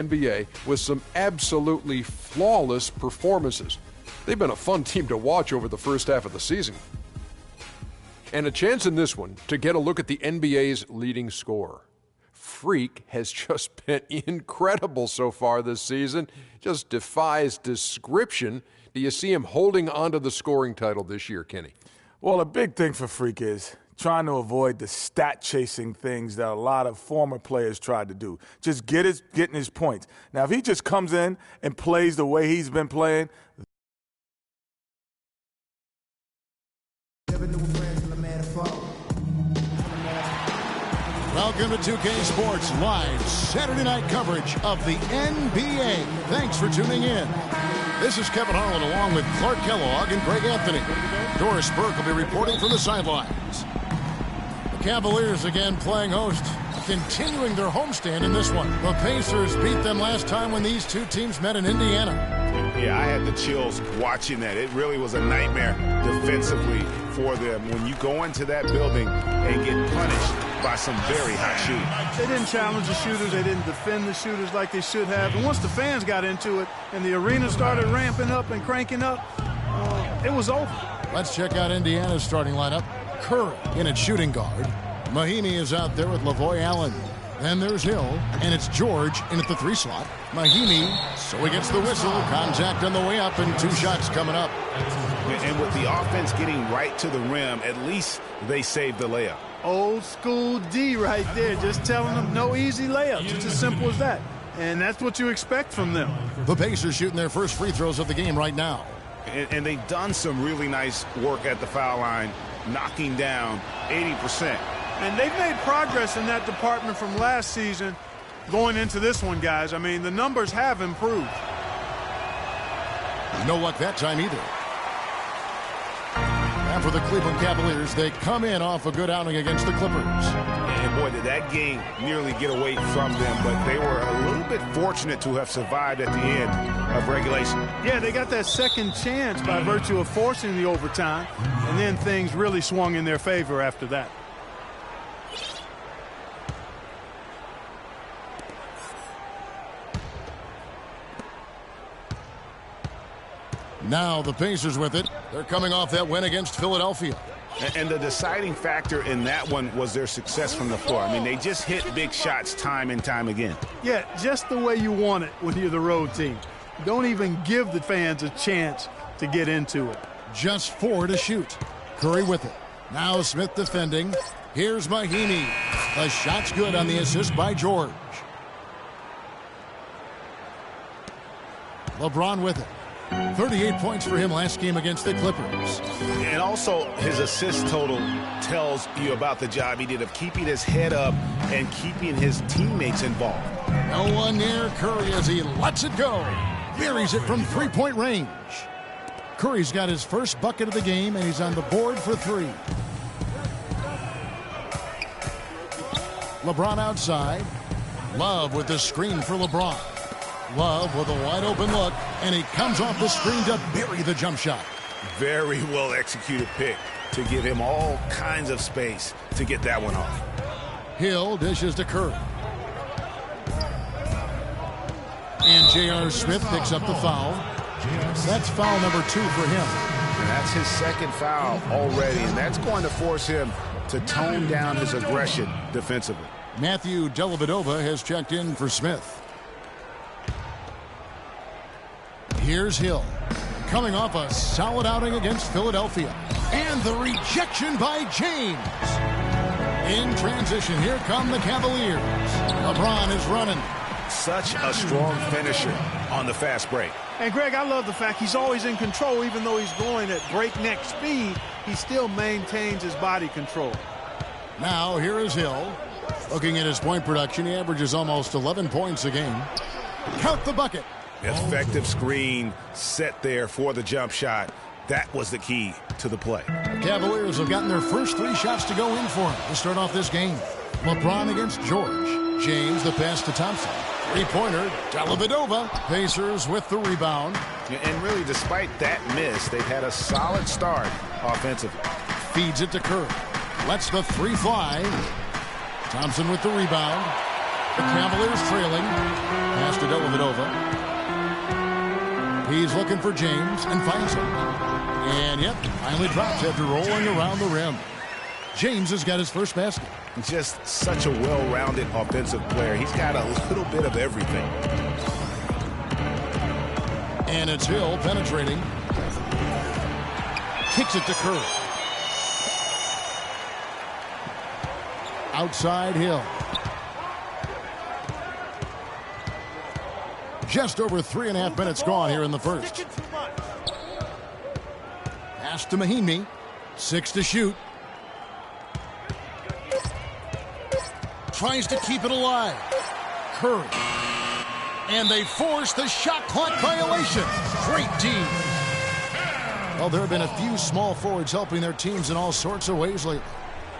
NBA with some absolutely flawless performances. They've been a fun team to watch over the first half of the season. And a chance in this one to get a look at the NBA's leading scorer. Freak has just been incredible so far this season. Just defies description. Do you see him holding on to the scoring title this year, Kenny? Well, a big thing for Freak is trying to avoid the stat-chasing things that a lot of former players tried to do. Just getting his points. Now, if he just comes in and plays the way he's been playing, welcome to 2K Sports Live Saturday night coverage of the NBA. Thanks for tuning in. This is Kevin Harlan along with Clark Kellogg and Greg Anthony. Doris Burke will be reporting from the sidelines. The Cavaliers again playing host, continuing their homestand in this one. The Pacers beat them last time when these two teams met in Indiana. Yeah, I had the chills watching that. It really was a nightmare defensively for them when you go into that building and get punished by some very hot shooting. They didn't challenge the shooters. They didn't defend the shooters like they should have. And once the fans got into it and the arena started ramping up and cranking up, it was over. Let's check out Indiana's starting lineup. Curry in at shooting guard. Mahimi is out there with Lavoy Allen. Then there's Hill, and it's George in at the 3 slot. Mahimi, so he gets the whistle. Contact on the way up, and 2 shots coming up. And with the offense getting right to the rim, at least they saved the layup. Old school D right there, just telling them no easy layups. It's as simple as that. And that's what you expect from them. The Pacers shooting their first free throws of the game right now. And they've done some really nice work at the foul line, knocking down 80%. And they've made progress in that department from last season going into this one, guys. I mean, the numbers have improved. No luck that time either. And for the Cleveland Cavaliers, they come in off a good outing against the Clippers. And boy, did that game nearly get away from them, but they were a little bit fortunate to have survived at the end of regulation. Yeah, they got that second chance by virtue of forcing the overtime, and then things really swung in their favor after that. Now the Pacers with it. They're coming off that win against Philadelphia. And the deciding factor in that one was their success from the floor. I mean, they just hit big shots time and time again. Yeah, just the way you want it when you're the road team. Don't even give the fans a chance to get into it. Just 4 to shoot. Curry with it. Now Smith defending. Here's Mahimi. The shot's good on the assist by George. LeBron with it. 38 points for him last game against the Clippers. And also his assist total tells you about the job he did of keeping his head up and keeping his teammates involved. No one near Curry as he lets it go. Buries it from 3-point range. Curry's got his first bucket of the game, and he's on the board for 3. LeBron outside. Love with the screen for LeBron. Love with a wide open look, and he comes off the screen to bury the jump shot. Very well executed pick to give him all kinds of space to get that one off. Hill dishes to Curry. And J.R. Smith picks up the foul. That's foul number 2 for him. And that's his second foul already, and that's going to force him to tone down his aggression defensively. Matthew Dellavedova has checked in for Smith. Here's Hill, coming off a solid outing against Philadelphia. And the rejection by James. In transition, here come the Cavaliers. LeBron is running. Such a strong finisher on the fast break. And, Greg, I love the fact he's always in control. Even though he's going at breakneck speed, he still maintains his body control. Now, here is Hill. Looking at his point production, he averages almost 11 points a game. Count the bucket. Effective screen set there for the jump shot. That was the key to the play. The Cavaliers have gotten their first 3 shots to go in for him to start off this game. LeBron against George. James the pass to Thompson. 3-pointer, Dellavedova. Pacers with the rebound. And really, despite that miss, they've had a solid start offensively. Feeds it to Curry. Lets the 3 fly. Thompson with the rebound. The Cavaliers trailing. Pass to Dellavedova. He's looking for James and finds him. And yep, finally drops after rolling around the rim. James has got his first basket. Just such a well-rounded offensive player. He's got a little bit of everything. And it's Hill penetrating. Kicks it to Curry. Outside Hill. Just over 3.5 minutes gone here in the first. Pass to Mahinmi. 6 to shoot. Tries to keep it alive. Curry. And they force the shot clock violation. Great D. Well, there have been a few small forwards helping their teams in all sorts of ways lately.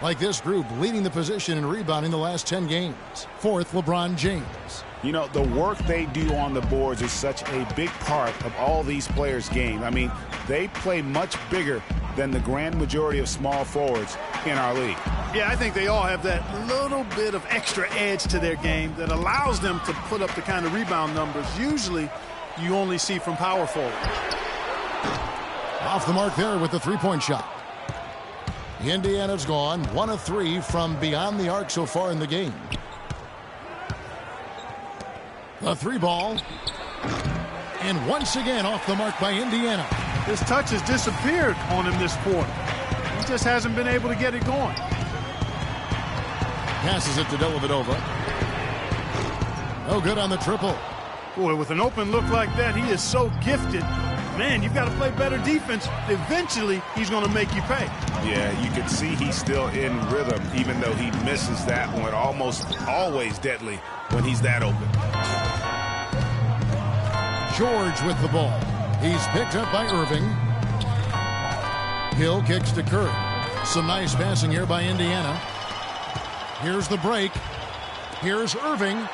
Like this group leading the position in rebounding the last 10 games. Fourth, LeBron James. You know, the work they do on the boards is such a big part of all these players' game. I mean, they play much bigger than the grand majority of small forwards in our league. Yeah, I think they all have that little bit of extra edge to their game that allows them to put up the kind of rebound numbers usually you only see from power forward. Off the mark there with the three-point shot. Indiana's gone 1 of 3 from beyond the arc so far in the game. The three ball. And once again off the mark by Indiana. His touch has disappeared on him this quarter. He just hasn't been able to get it going. Passes it to Dellavedova. No good on the triple. Boy, with an open look like that, he is so gifted. Man, you've got to play better defense. Eventually, he's going to make you pay. Yeah, you can see he's still in rhythm, even though he misses that one. Almost always deadly when he's that open. George with the ball. He's picked up by Irving. Hill kicks to Curry. Some nice passing here by Indiana. Here's the break. Here's Irving.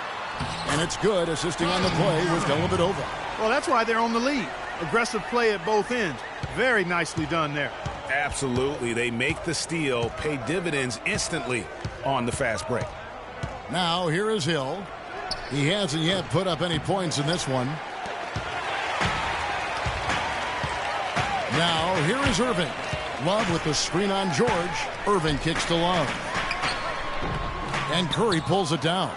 And it's good. Assisting on the play was Dellavedova. Well, that's why they're on the lead. Aggressive play at both ends. Very nicely done there. Absolutely. They make the steal, pay dividends instantly on the fast break. Now here is Hill. He hasn't yet put up any points in this one. Now here is Irving. Love with the screen on George. Irving kicks to Love. And Curry pulls it down.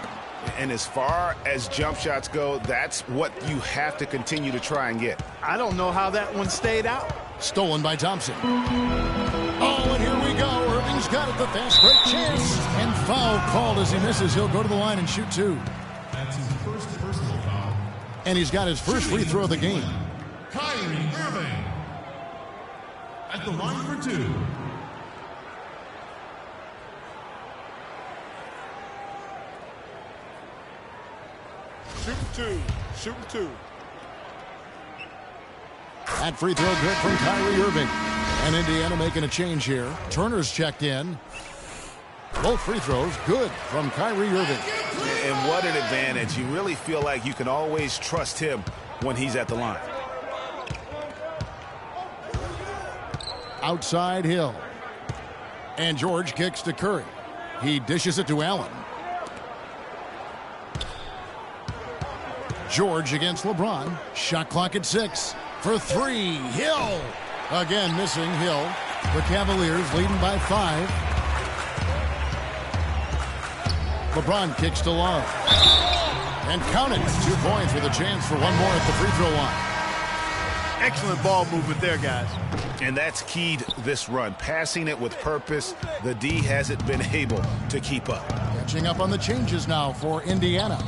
And as far as jump shots go, that's what you have to continue to try and get. I don't know how that one stayed out. Stolen by Thompson. Oh, and here we go. Irving's got it, the fast break chance. And foul called as he misses. He'll go to the line and shoot 2. That's his first personal foul. And he's got his first free throw of the game. Kyrie Irving at the line for 2. Shooting two. That free throw good from Kyrie Irving. And Indiana making a change here. Turner's checked in. Both free throws good from Kyrie Irving. And what an advantage. You really feel like you can always trust him when he's at the line. Outside Hill. And George kicks to Curry. He dishes it to Allen. George against LeBron. Shot clock at 6. For 3. Hill. Again missing Hill. The Cavaliers leading by 5. LeBron kicks to Love. And count it. 2 points with a chance for one more at the free throw line. Excellent ball movement there, guys. And that's keyed this run. Passing it with purpose. The D hasn't been able to keep up. Catching up on the changes now for Indiana.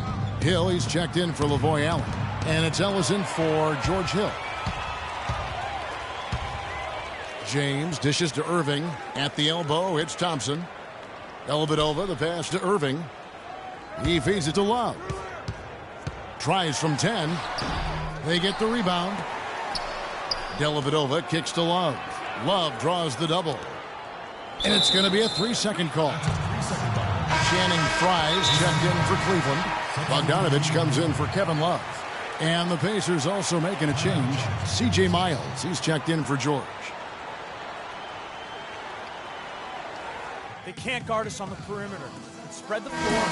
Hill, he's checked in for Lavoy Allen. And it's Ellison for George Hill. James dishes to Irving. At the elbow, it's Thompson. Dellavedova, the pass to Irving. He feeds it to Love. Tries from 10. They get the rebound. Dellavedova kicks to Love. Love draws the double. And it's going to be a 3-second call. Channing Fries checked in for Cleveland. Bogdanovich comes in for Kevin Love. And the Pacers also making a change. C.J. Miles, he's checked in for George. They can't guard us on the perimeter. Spread the floor.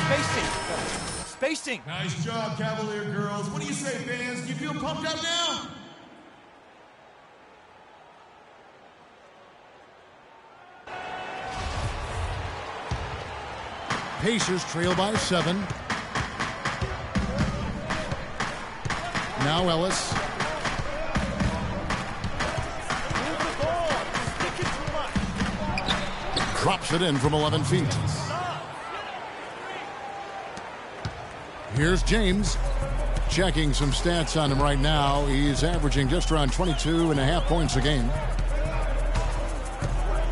Spacing. spacing. Nice job, Cavalier girls. What do you say, fans? Do you feel pumped up now? Pacers trail by 7. Now Ellis. Drops it in from 11 feet. Here's James. Checking some stats on him right now. He's averaging just around 22.5 points a game.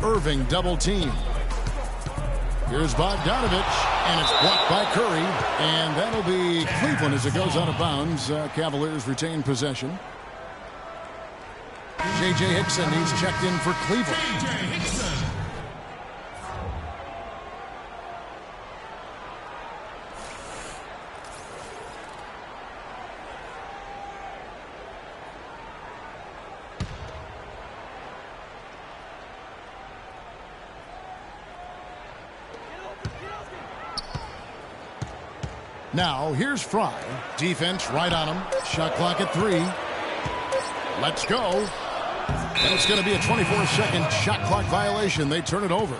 Irving double team. Here's Bogdanovich, and it's blocked by Curry, and that'll be Cleveland as it goes out of bounds. Cavaliers retain possession. J.J. Hickson, he's checked in for Cleveland. J.J. Hickson. Now, here's Fry. Defense right on him. Shot clock at 3. Let's go. And it's going to be a 24-second shot clock violation. They turn it over.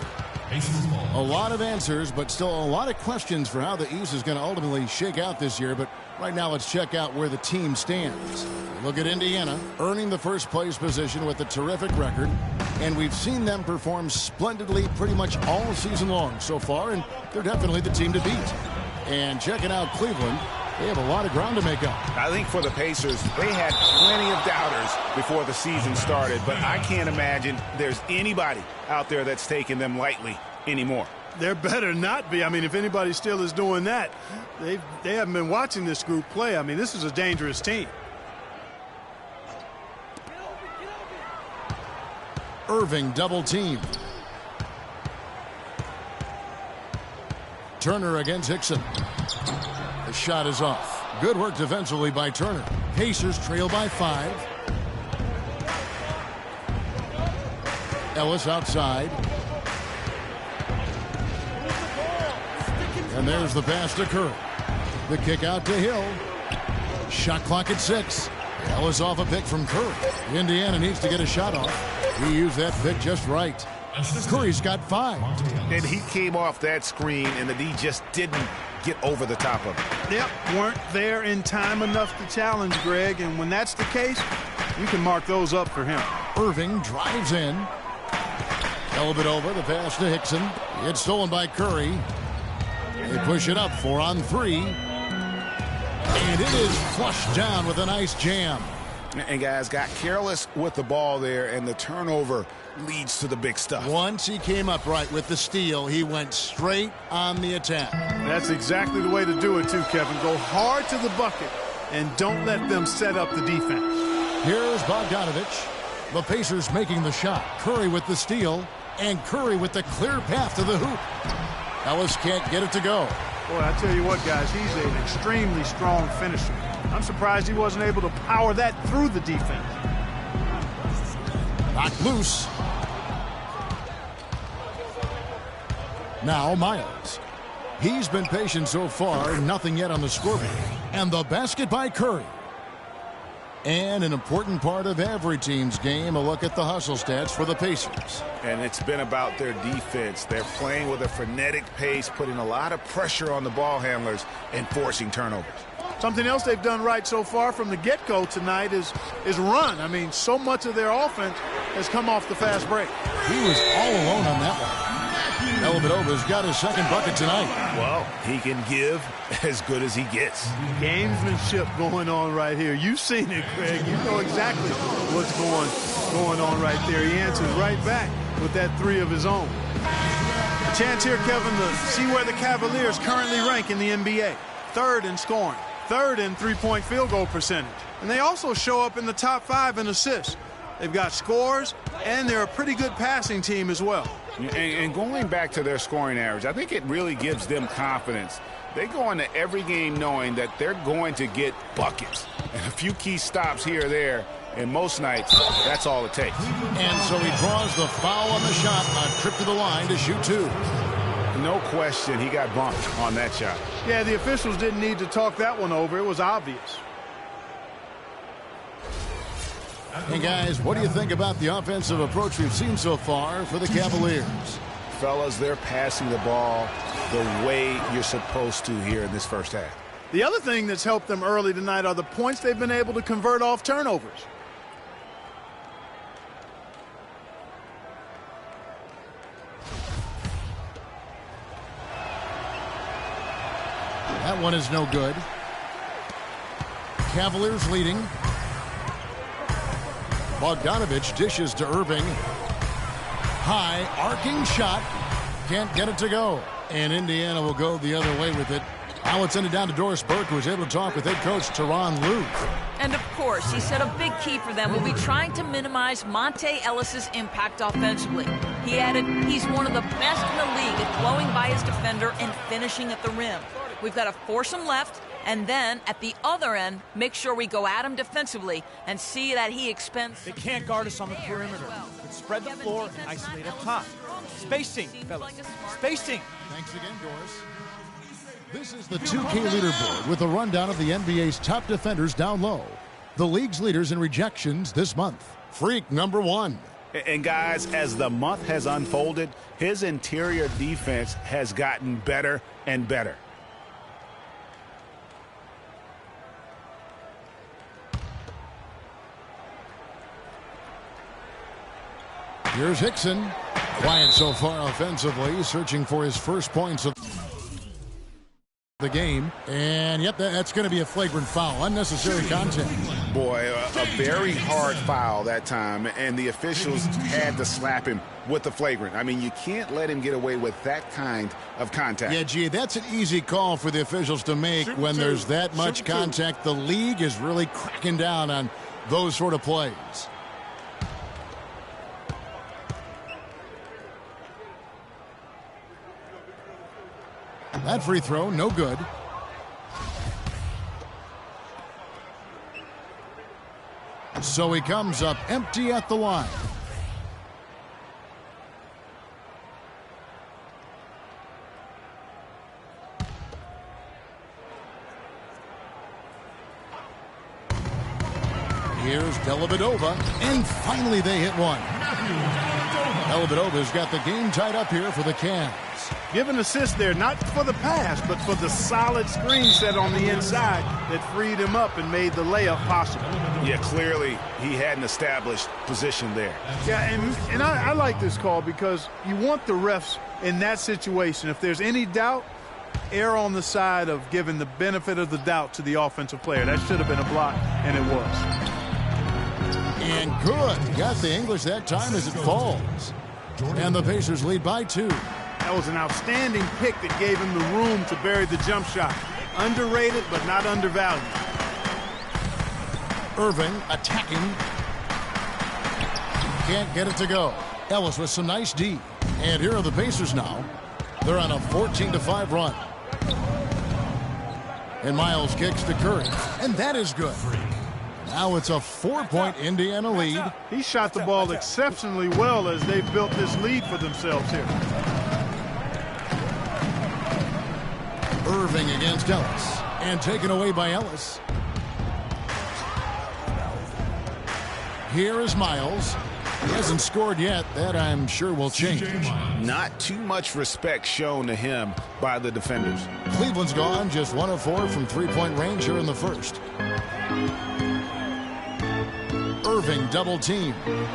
A lot of answers, but still a lot of questions for how the East is going to ultimately shake out this year. But right now, let's check out where the team stands. Look at Indiana, earning the first place position with a terrific record. And we've seen them perform splendidly pretty much all season long so far, and they're definitely the team to beat. And checking out Cleveland, they have a lot of ground to make up. I think for the Pacers, they had plenty of doubters before the season started, but I can't imagine there's anybody out there that's taking them lightly anymore. There better not be. I mean, if anybody still is doing that, they haven't been watching this group play. I mean, this is a dangerous team. Irving double team. Turner against Hickson. The shot is off. Good work defensively by Turner. Pacers trail by 5. Ellis outside. And there's the pass to Curry. The kick out to Hill. Shot clock at 6. Ellis off a pick from Curry. Indiana needs to get a shot off. He used that pick just right. Curry's got 5. And he came off that screen, and the D just didn't get over the top of it. Yep, weren't there in time enough to challenge Greg, and when that's the case, you can mark those up for him. Irving drives in. Elbit over, the pass to Hickson. It's stolen by Curry. They push it up 4 on 3. And it is flushed down with a nice jam. And guys got careless with the ball there, and the turnover leads to the big stuff. Once he came up right with the steal, he went straight on the attack. That's exactly the way to do it too, Kevin. Go hard to the bucket and don't let them set up the defense. Here's Bogdanovich. The Pacers making the shot. Curry with the steal, and Curry with the clear path to the hoop. Ellis can't get it to go. Boy, I tell you what, guys, he's an extremely strong finisher. I'm surprised he wasn't able to power that through the defense. Knocked loose. Now Miles. He's been patient so far, nothing yet on the scoreboard. And the basket by Curry. And an important part of every team's game, a look at the hustle stats for the Pacers. And it's been about their defense. They're playing with a frenetic pace, putting a lot of pressure on the ball handlers and forcing turnovers. Something else they've done right so far from the get-go tonight is run. I mean, so much of their offense has come off the fast break. He was all alone on that one. Dellavedova's got his second bucket tonight. Well, he can give as good as he gets. Gamesmanship going on right here. You've seen it, Craig. You know exactly what's going on right there. He answers right back with that 3 of his own. A chance here, Kevin, to see where the Cavaliers currently rank in the NBA. 3rd in scoring, 3rd in three-point field goal percentage. And they also show up in the top 5 in assists. They've got scores, and they're a pretty good passing team as well. And going back to their scoring average, I think it really gives them confidence. They go into every game knowing that they're going to get buckets. And a few key stops here or there, and most nights, that's all it takes. And so he draws the foul on the shot, a trip to the line to shoot 2. no question he got bumped on that shot. Yeah, the officials didn't need to talk that one over. It was obvious. Hey, guys, what do you think about the offensive approach we've seen so far for the Cavaliers? Fellas, they're passing the ball the way you're supposed to here in this first half. The other thing that's helped them early tonight are the points they've been able to convert off turnovers. That one is no good. Cavaliers leading. Bogdanovich dishes to Irving. High, arcing shot. Can't get it to go. And Indiana will go the other way with it. Now it's ended down to Doris Burke, who was able to talk with head coach Tyronn Lue. And of course, he said a big key for them will be trying to minimize Monte Ellis's impact offensively. He added, he's one of the best in the league at blowing by his defender and finishing at the rim. We've got to force him left, and then at the other end, make sure we go at him defensively and see that he expends. They can't guard us on the perimeter. But spread the floor and isolate up top. Spacing, fellas. Spacing. Thanks again, Doris. This is the 2K leaderboard with a rundown of the NBA's top defenders down low. The league's leaders in rejections this month. Freak number 1. And guys, as the month has unfolded, his interior defense has gotten better and better. Here's Hickson. Quiet so far offensively, searching for his first points of the game. And yep, that's going to be a flagrant foul. Unnecessary contact. Boy, a very hard foul that time, and the officials had to slap him with the flagrant. I mean, you can't let him get away with that kind of contact. Yeah, gee, that's an easy call for the officials to make when there's that much contact. The league is really cracking down on those sort of plays. That free throw, no good. So he comes up empty at the line. Here's Dellavedova, and finally they hit one. Dellavedova's got the game tied up here for the Cavs. Give an assist there, not for the pass, but for the solid screen set on the inside that freed him up and made the layup possible. Yeah, clearly he had an established position there. Yeah, and I like this call because you want the refs in that situation. If there's any doubt, err on the side of giving the benefit of the doubt to the offensive player. That should have been a block, and it was. And good. Got the English that time as it falls. And the Pacers lead by 2. That was an outstanding pick that gave him the room to bury the jump shot. Underrated, but not undervalued. Irving attacking. Can't get it to go. Ellis with some nice D. And here are the Pacers now. They're on a 14-5 run. And Miles kicks to Curry. And that is good. Now it's a 4-point Indiana lead. He shot the ball exceptionally well as they built this lead for themselves here. Irving against Ellis. And taken away by Ellis. Here is Miles. He hasn't scored yet. That, I'm sure, will change. Not too much respect shown to him by the defenders. Cleveland's gone just 1 of 4 from three-point range here in the first. Irving double team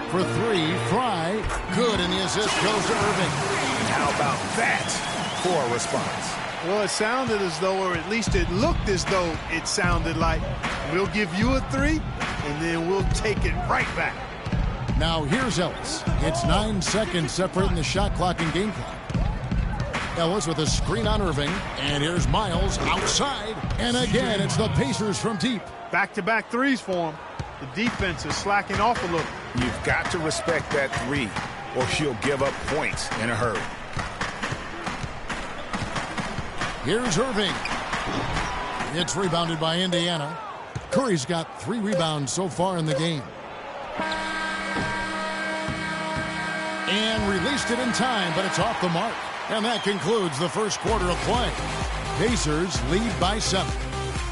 for 3. Fry. Good, and the assist goes to Irving. How about that for a response? Well, it sounded as though, or at least it looked as though it sounded like, we'll give you a 3, and then we'll take it right back. Now here's Ellis. It's 9 seconds separating the shot clock and game clock. Ellis with a screen on Irving. And here's Miles outside. And again, it's the Pacers from deep. Back-to-back threes for him. The defense is slacking off a little. You've got to respect that 3, or she'll give up points in a hurry. Here's Irving. It's rebounded by Indiana. Curry's got 3 rebounds so far in the game. And released it in time, but it's off the mark. And that concludes the first quarter of play. Pacers lead by 7.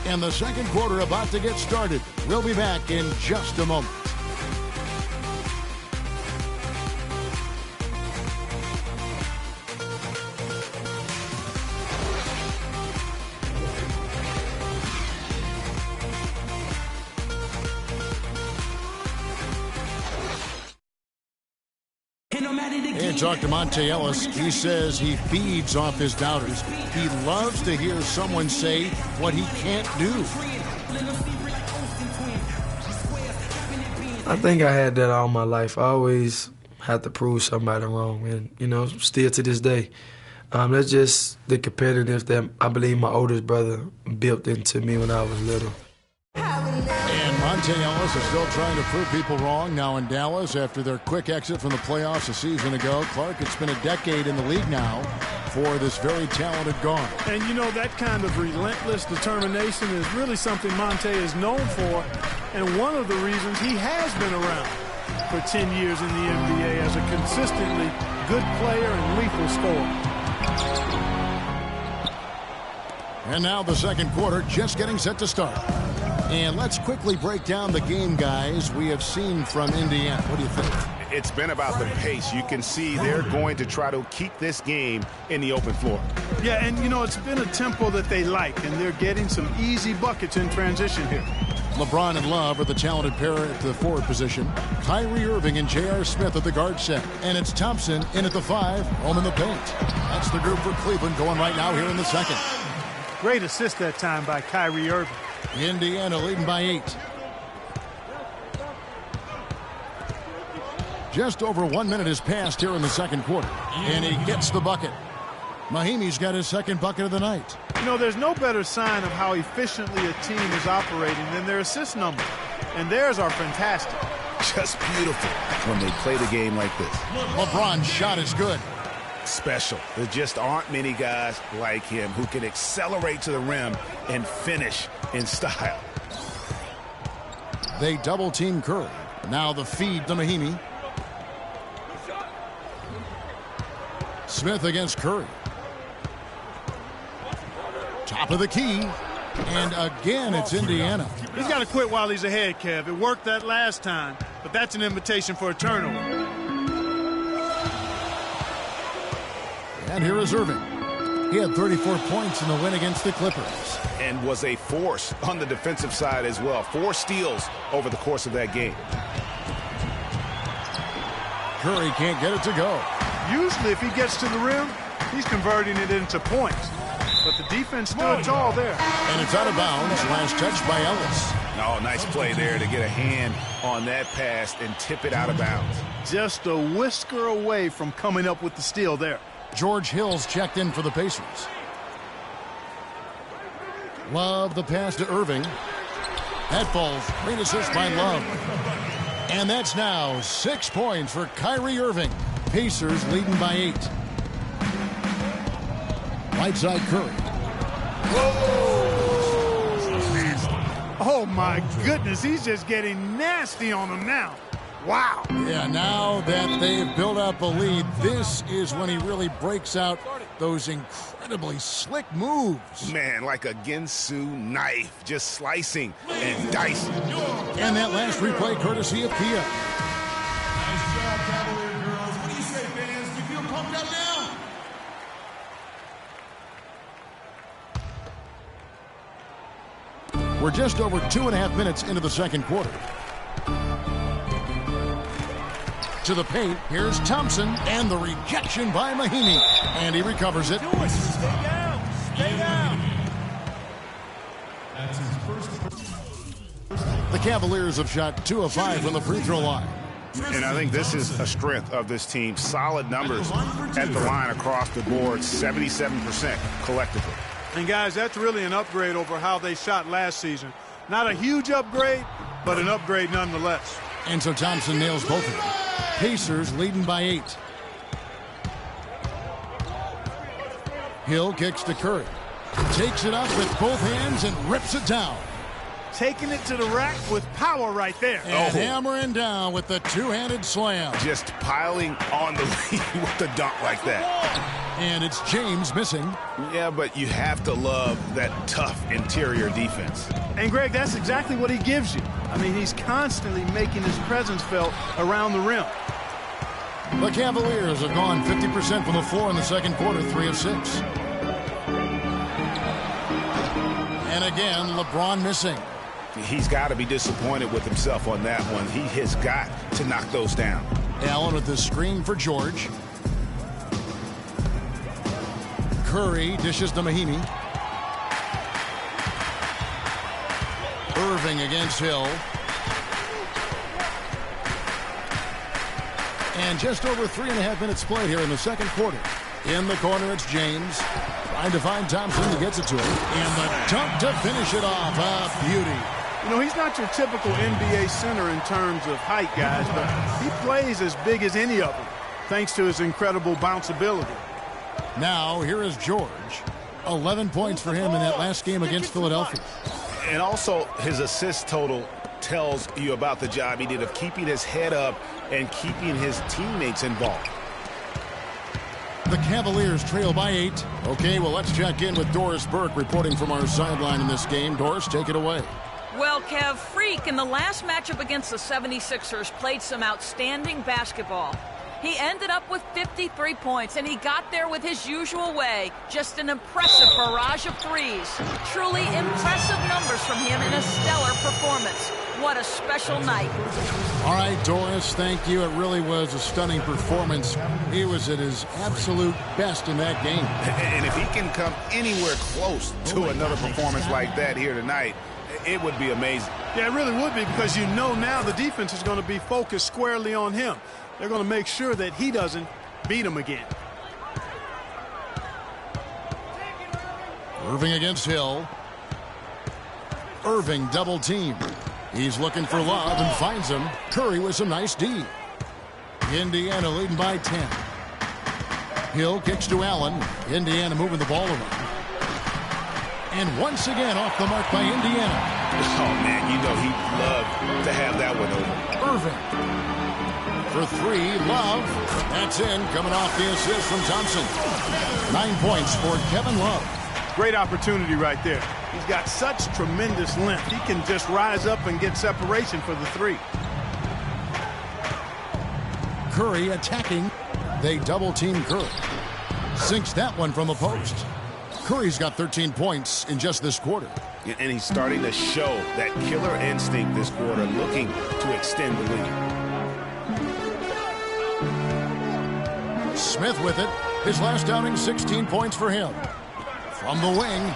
And the second quarter about to get started. We'll be back in just a moment. And talk to Monte Ellis. He says he feeds off his doubters. He loves to hear someone say what he can't do. I think I had that all my life. I always had to prove somebody wrong, and, still to this day. That's just the competitiveness that I believe my oldest brother built into me when I was little. And Monte Ellis is still trying to prove people wrong now in Dallas after their quick exit from the playoffs a season ago. Clark, it's been a decade in the league now for this very talented guard. And that kind of relentless determination is really something Monte is known for, and one of the reasons he has been around for 10 years in the NBA as a consistently good player and lethal scorer. And now the second quarter just getting set to start. And let's quickly break down the game, guys, we have seen from Indiana. What do you think? It's been about the pace. You can see they're going to try to keep this game in the open floor. Yeah, and, it's been a tempo that they like, and they're getting some easy buckets in transition here. LeBron and Love are the talented pair at the forward position. Kyrie Irving and J.R. Smith at the guard set. And it's Thompson in at the 5, home in the paint. That's the group for Cleveland going right now here in the second. Great assist that time by Kyrie Irving. Indiana leading by 8. Just over 1 minute has passed here in the second quarter. And he gets the bucket. Mahimi's got his second bucket of the night. There's no better sign of how efficiently a team is operating than their assist number. And theirs are fantastic. Just beautiful when they play the game like this. LeBron's shot is good. Special. There just aren't many guys like him who can accelerate to the rim and finish in style. They double team Curry. Now the feed to Mahimi. Smith against Curry. Top of the key. And again, it's Indiana. He's got to quit while he's ahead, Kev. It worked that last time, but that's an invitation for a turnover. And here is Irving. He had 34 points in the win against the Clippers. And was a force on the defensive side as well. 4 steals over the course of that game. Curry can't get it to go. Usually if he gets to the rim, he's converting it into points. But the defense stood tall there. And it's out of bounds. Last touch by Ellis. Oh, nice play there to get a hand on that pass and tip it out of bounds. Just a whisker away from coming up with the steal there. George Hill's checked in for the Pacers. Love the pass to Irving. That falls. Great assist by Love. And that's now 6 points for Kyrie Irving. Pacers leading by 8. Right side Curry. Oh, my goodness. He's just getting nasty on him now. Wow. Yeah, now that they've built up a lead, this is when he really breaks out those incredibly slick moves. Man, like a Ginsu knife, just slicing and dicing. And that last replay courtesy of Kia. Nice job, Cavalier girls. What do you say, fans? Do you feel pumped up now? We're just over 2.5 minutes into the second quarter. To the paint, here's Thompson, and the rejection by Mahimi. And he recovers it. Stay down. Stay down. That's his first. The Cavaliers have shot 2 of 5 from the free throw line. And I think this is a strength of this team. Solid numbers at the line across the board, 77% collectively. And, guys, that's really an upgrade over how they shot last season. Not a huge upgrade, but an upgrade nonetheless. And so Thompson nails both of them. Pacers leading by 8. Hill kicks to Curry. Takes it up with both hands and rips it down. Taking it to the rack with power right there. And hammering down with the two-handed slam. Just piling on the lead with the dunk like that. And it's James missing. Yeah, but you have to love that tough interior defense. And, Greg, that's exactly what he gives you. I mean, he's constantly making his presence felt around the rim. The Cavaliers have gone 50% from the floor in the second quarter, 3 of 6. And again, LeBron missing. He's got to be disappointed with himself on that one. He has got to knock those down. Allen with the screen for George. Curry dishes to Mahimi. Irving against Hill. And just over 3.5 minutes played here in the second quarter. In the corner, it's James. Trying to find Thompson who gets it to him. And the dunk to finish it off. A beauty. You know, he's not your typical NBA center in terms of height, guys, but he plays as big as any of them, thanks to his incredible bounceability. Now, here is George. 11 points for him in that last game against Philadelphia. And also, his assist total tells you about the job he did of keeping his head up and keeping his teammates involved. The Cavaliers trail by 8. Okay, well, let's check in with Doris Burke reporting from our sideline in this game. Doris, take it away. Well, Kev, Freak in the last matchup against the 76ers played some outstanding basketball. He ended up with 53 points, and he got there with his usual way. Just an impressive barrage of threes. Truly impressive numbers from him in a stellar performance. What a special night. All right, Doris, thank you. It really was a stunning performance. He was at his absolute best in that game. And if he can come anywhere close to another performance like that here tonight, it would be amazing. Yeah, it really would be, because you know now the defense is going to be focused squarely on him. They're going to make sure that he doesn't beat him again. Irving against Hill. Irving double team. He's looking for Love and finds him. Curry with some nice D. Indiana leading by 10. Hill kicks to Allen. Indiana moving the ball around. And once again off the mark by Indiana. Oh, man, you know he'd love to have that one over. Irving. For 3, Love. That's in, coming off the assist from Thompson. 9 points for Kevin Love. Great opportunity right there. He's got such tremendous length. He can just rise up and get separation for the 3. Curry attacking. They double-team Curry. Sinks that one from the post. Curry's got 13 points in just this quarter. And he's starting to show that killer instinct this quarter, looking to extend the lead. Smith with it. His last outing, 16 points for him. From the wing.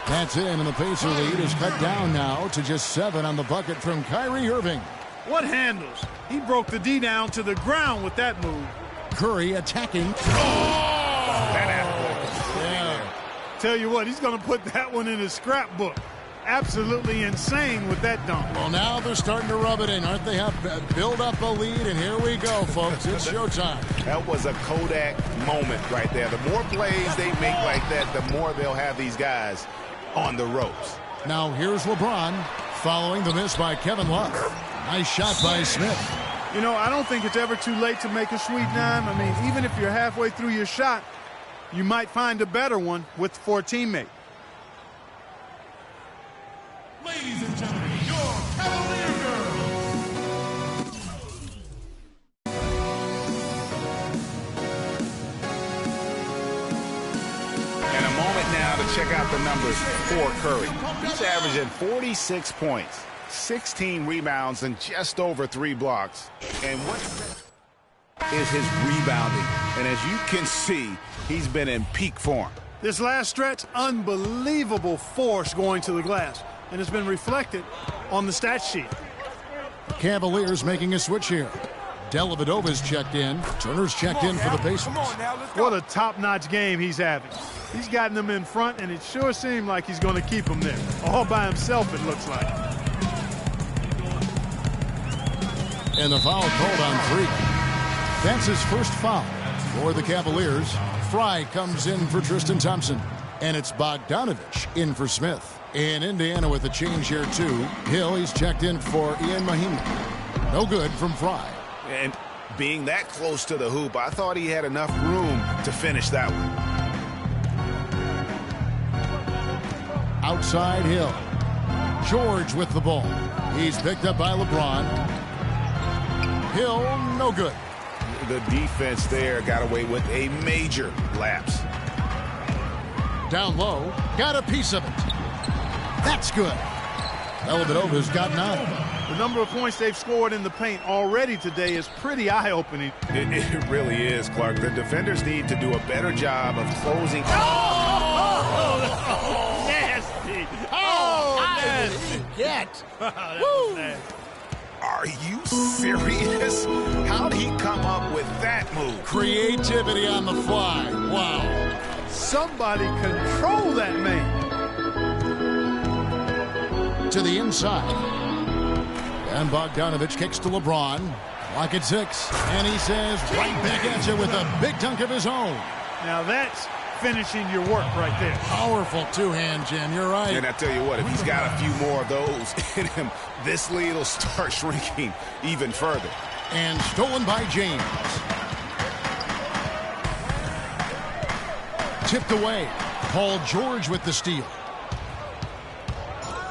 That's in, and the Pacer lead is cut down now to just 7 on the bucket from Kyrie Irving. What handles? He broke the D down to the ground with that move. Curry attacking. Yeah. Tell you what, he's going to put that one in his scrapbook. Absolutely insane with that dunk. Well, now they're starting to rub it in, aren't they? Have build up a lead, and here we go, folks. It's showtime. That was a Kodak moment right there. The more plays they make like that, the more they'll have these guys on the ropes. Now here's LeBron following the miss by Kevin Love. Nice shot by Smith. You know, I don't think it's ever too late to make a sweet dime. I mean, even if you're halfway through your shot, you might find a better one for a teammate. Ladies and gentlemen, your Cavalier girls. And a moment now to check out the numbers for Curry. He's averaging 46 points, 16 rebounds, and just over 3 blocks. And what is his rebounding? And as you can see, he's been in peak form. This last stretch, unbelievable force going to the glass. And it's been reflected on the stat sheet. Cavaliers making a switch here. Dellavedova's checked in. Turner's checked in for the Pacers. What a top-notch game he's having. He's gotten them in front, and it sure seemed like he's going to keep them there. All by himself, it looks like. And the foul called on Freak. That's his first foul for the Cavaliers. Fry comes in for Tristan Thompson. And it's Bogdanovich in for Smith. In Indiana with a change here, too. Hill, he's checked in for Ian Mahimi. No good from Fry. And Being that close to the hoop, I thought he had enough room to finish that one. Outside Hill. George with the ball. He's picked up by LeBron. Hill, no good. The defense there got away with a major lapse. Down low, got a piece of it. That's good. Dellavedova's got 9. The number of points they've scored in the paint already today is pretty eye-opening. It really is, Clark. The defenders need to do a better job of closing. Nasty. Nasty. Get. Nasty. Are you serious? How'd he come up with that move? Creativity on the fly. Wow. Somebody control that man. To the inside. And Bogdanovich kicks to LeBron. Clock at 6. And he says, right back at you with a big dunk of his own. Now that's finishing your work right there. Powerful two-hand jam. You're right. And I tell you what, if he's got a few more of those in him, this lead will start shrinking even further. And stolen by James. Tipped away. Paul George with the steal.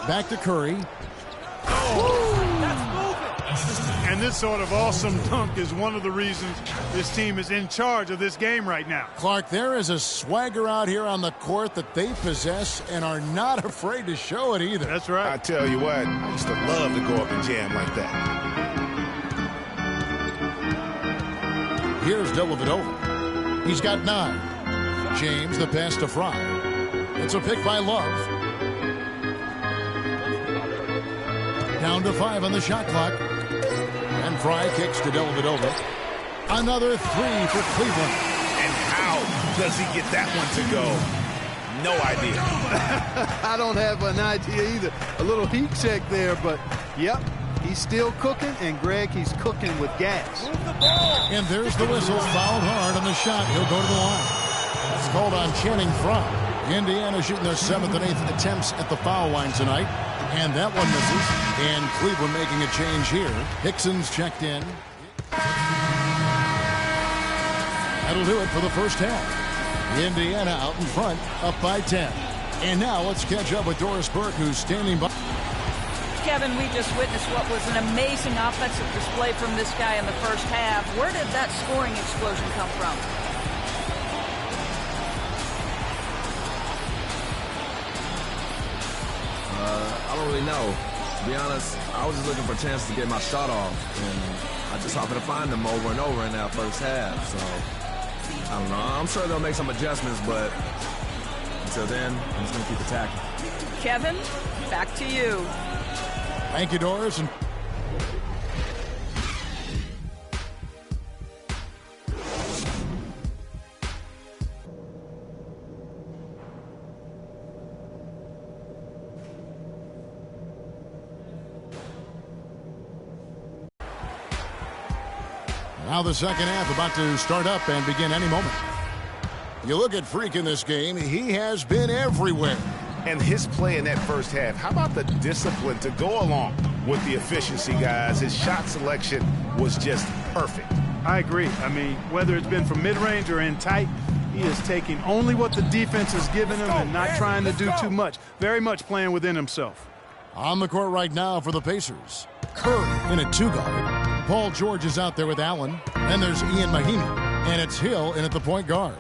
Back to Curry. And this sort of awesome dunk is one of the reasons this team is in charge of this game right now. Clark, there is a swagger out here on the court that they possess and are not afraid to show it either. That's right. I tell you what, I used to love to go up and jam like that. Here's Dellavedova. He's got 9. James, the pass to Fry. It's a pick by Love. Down to 5 on the shot clock. And Fry kicks to Dellavedova. Another 3 for Cleveland. And how does he get that one to go? No idea. I don't have an idea either. A little heat check there, but yep, he's still cooking. And Greg, he's cooking with gas. And there's the whistle. Fouled hard on the shot. He'll go to the line. It's called on Channing Frye. Indiana shooting their 7th and 8th attempts at the foul line tonight. And that one misses. And Cleveland making a change here. Hickson's checked in. That'll do it for the first half. Indiana out in front, up by 10. And now let's catch up with Doris Burke, who's standing by. Kevin, we just witnessed what was an amazing offensive display from this guy in the first half. Where did that scoring explosion come from? I don't really know. To be honest, I was just looking for a chance to get my shot off, and I just happened to find them over and over in that first half. So, I don't know. I'm sure they'll make some adjustments, but until then, I'm just going to keep attacking. Kevin, back to you. Thank you, Doris. And now the second half about to start up and begin any moment. You look at Freak in this game, he has been everywhere. And his play in that first half, how about the discipline to go along with the efficiency, guys? His shot selection was just perfect. I agree. I mean, whether it's been from mid-range or in tight, he is taking only what the defense has given him and not trying to do too much. Very much playing within himself. On the court right now for the Pacers. Curry in a 2-guard. Paul George is out there with Allen. And there's Ian Mahinmi. And it's Hill in at the point guard.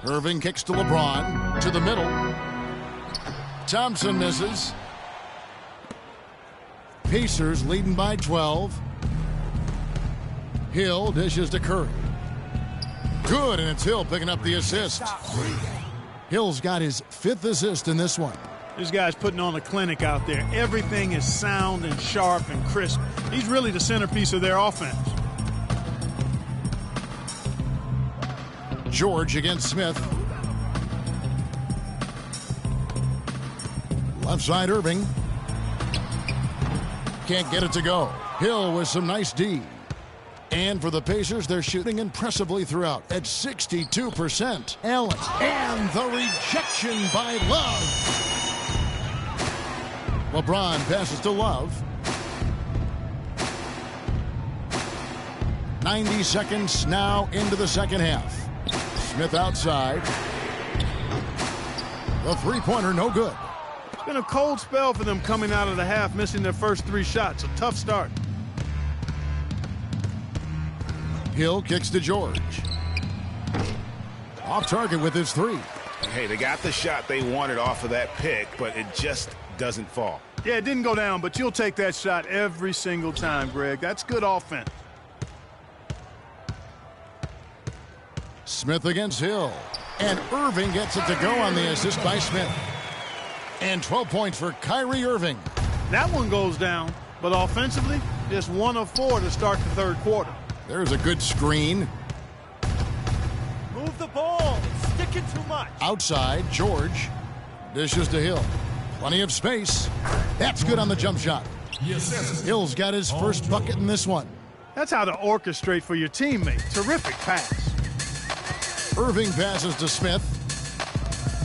Irving kicks to LeBron. To the middle. Thompson misses. Pacers leading by 12. Hill dishes to Curry. Good, and it's Hill picking up the assist. Hill's got his 5th assist in this one. This guy's putting on a clinic out there. Everything is sound and sharp and crisp. He's really the centerpiece of their offense. George against Smith. Left side Irving. Can't get it to go. Hill with some nice D. And for the Pacers, they're shooting impressively throughout at 62%. Allen. And the rejection by Love. LeBron passes to Love. 90 seconds now into the second half. Smith outside. The three-pointer no good. It's been a cold spell for them coming out of the half, missing their first 3 shots. A tough start. Hill kicks to George. Off target with his 3. Hey, they got the shot they wanted off of that pick, but it just doesn't fall. Yeah, it didn't go down, but you'll take that shot every single time, Greg. That's good offense. Smith against Hill. And Irving gets it to go on the assist by Smith. And 12 points for Kyrie Irving. That one goes down, but offensively, just 1 of 4 to start the third quarter. There's a good screen. Move the ball. It's sticking too much. Outside, George. Dishes to Hill. Plenty of space. That's good on the jump shot. Hill's got his first bucket in this one. That's how to orchestrate for your teammate. Terrific pass. Irving passes to Smith.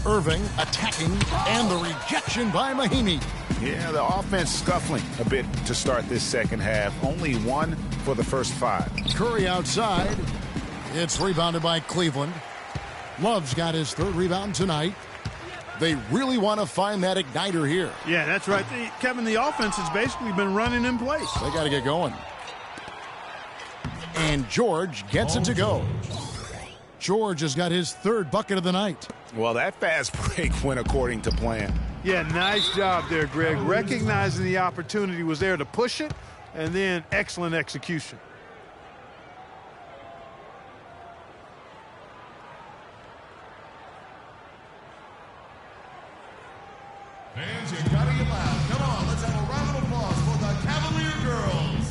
Irving attacking, and the rejection by Mahinmi. Yeah, the offense scuffling a bit to start this second half. Only 1 for the first 5. Curry outside. It's rebounded by Cleveland. Love's got his 3rd rebound tonight. They really want to find that igniter here. Yeah, that's right. Kevin, the offense has basically been running in place. They got to get going. And George gets it to go. George has got his 3rd bucket of the night. Well, that fast break went according to plan. Yeah, nice job there, Greg. Recognizing the opportunity was there to push it, and then excellent execution. Fans, you gotta get loud. Come on, let's have a round of applause for the Cavalier girls.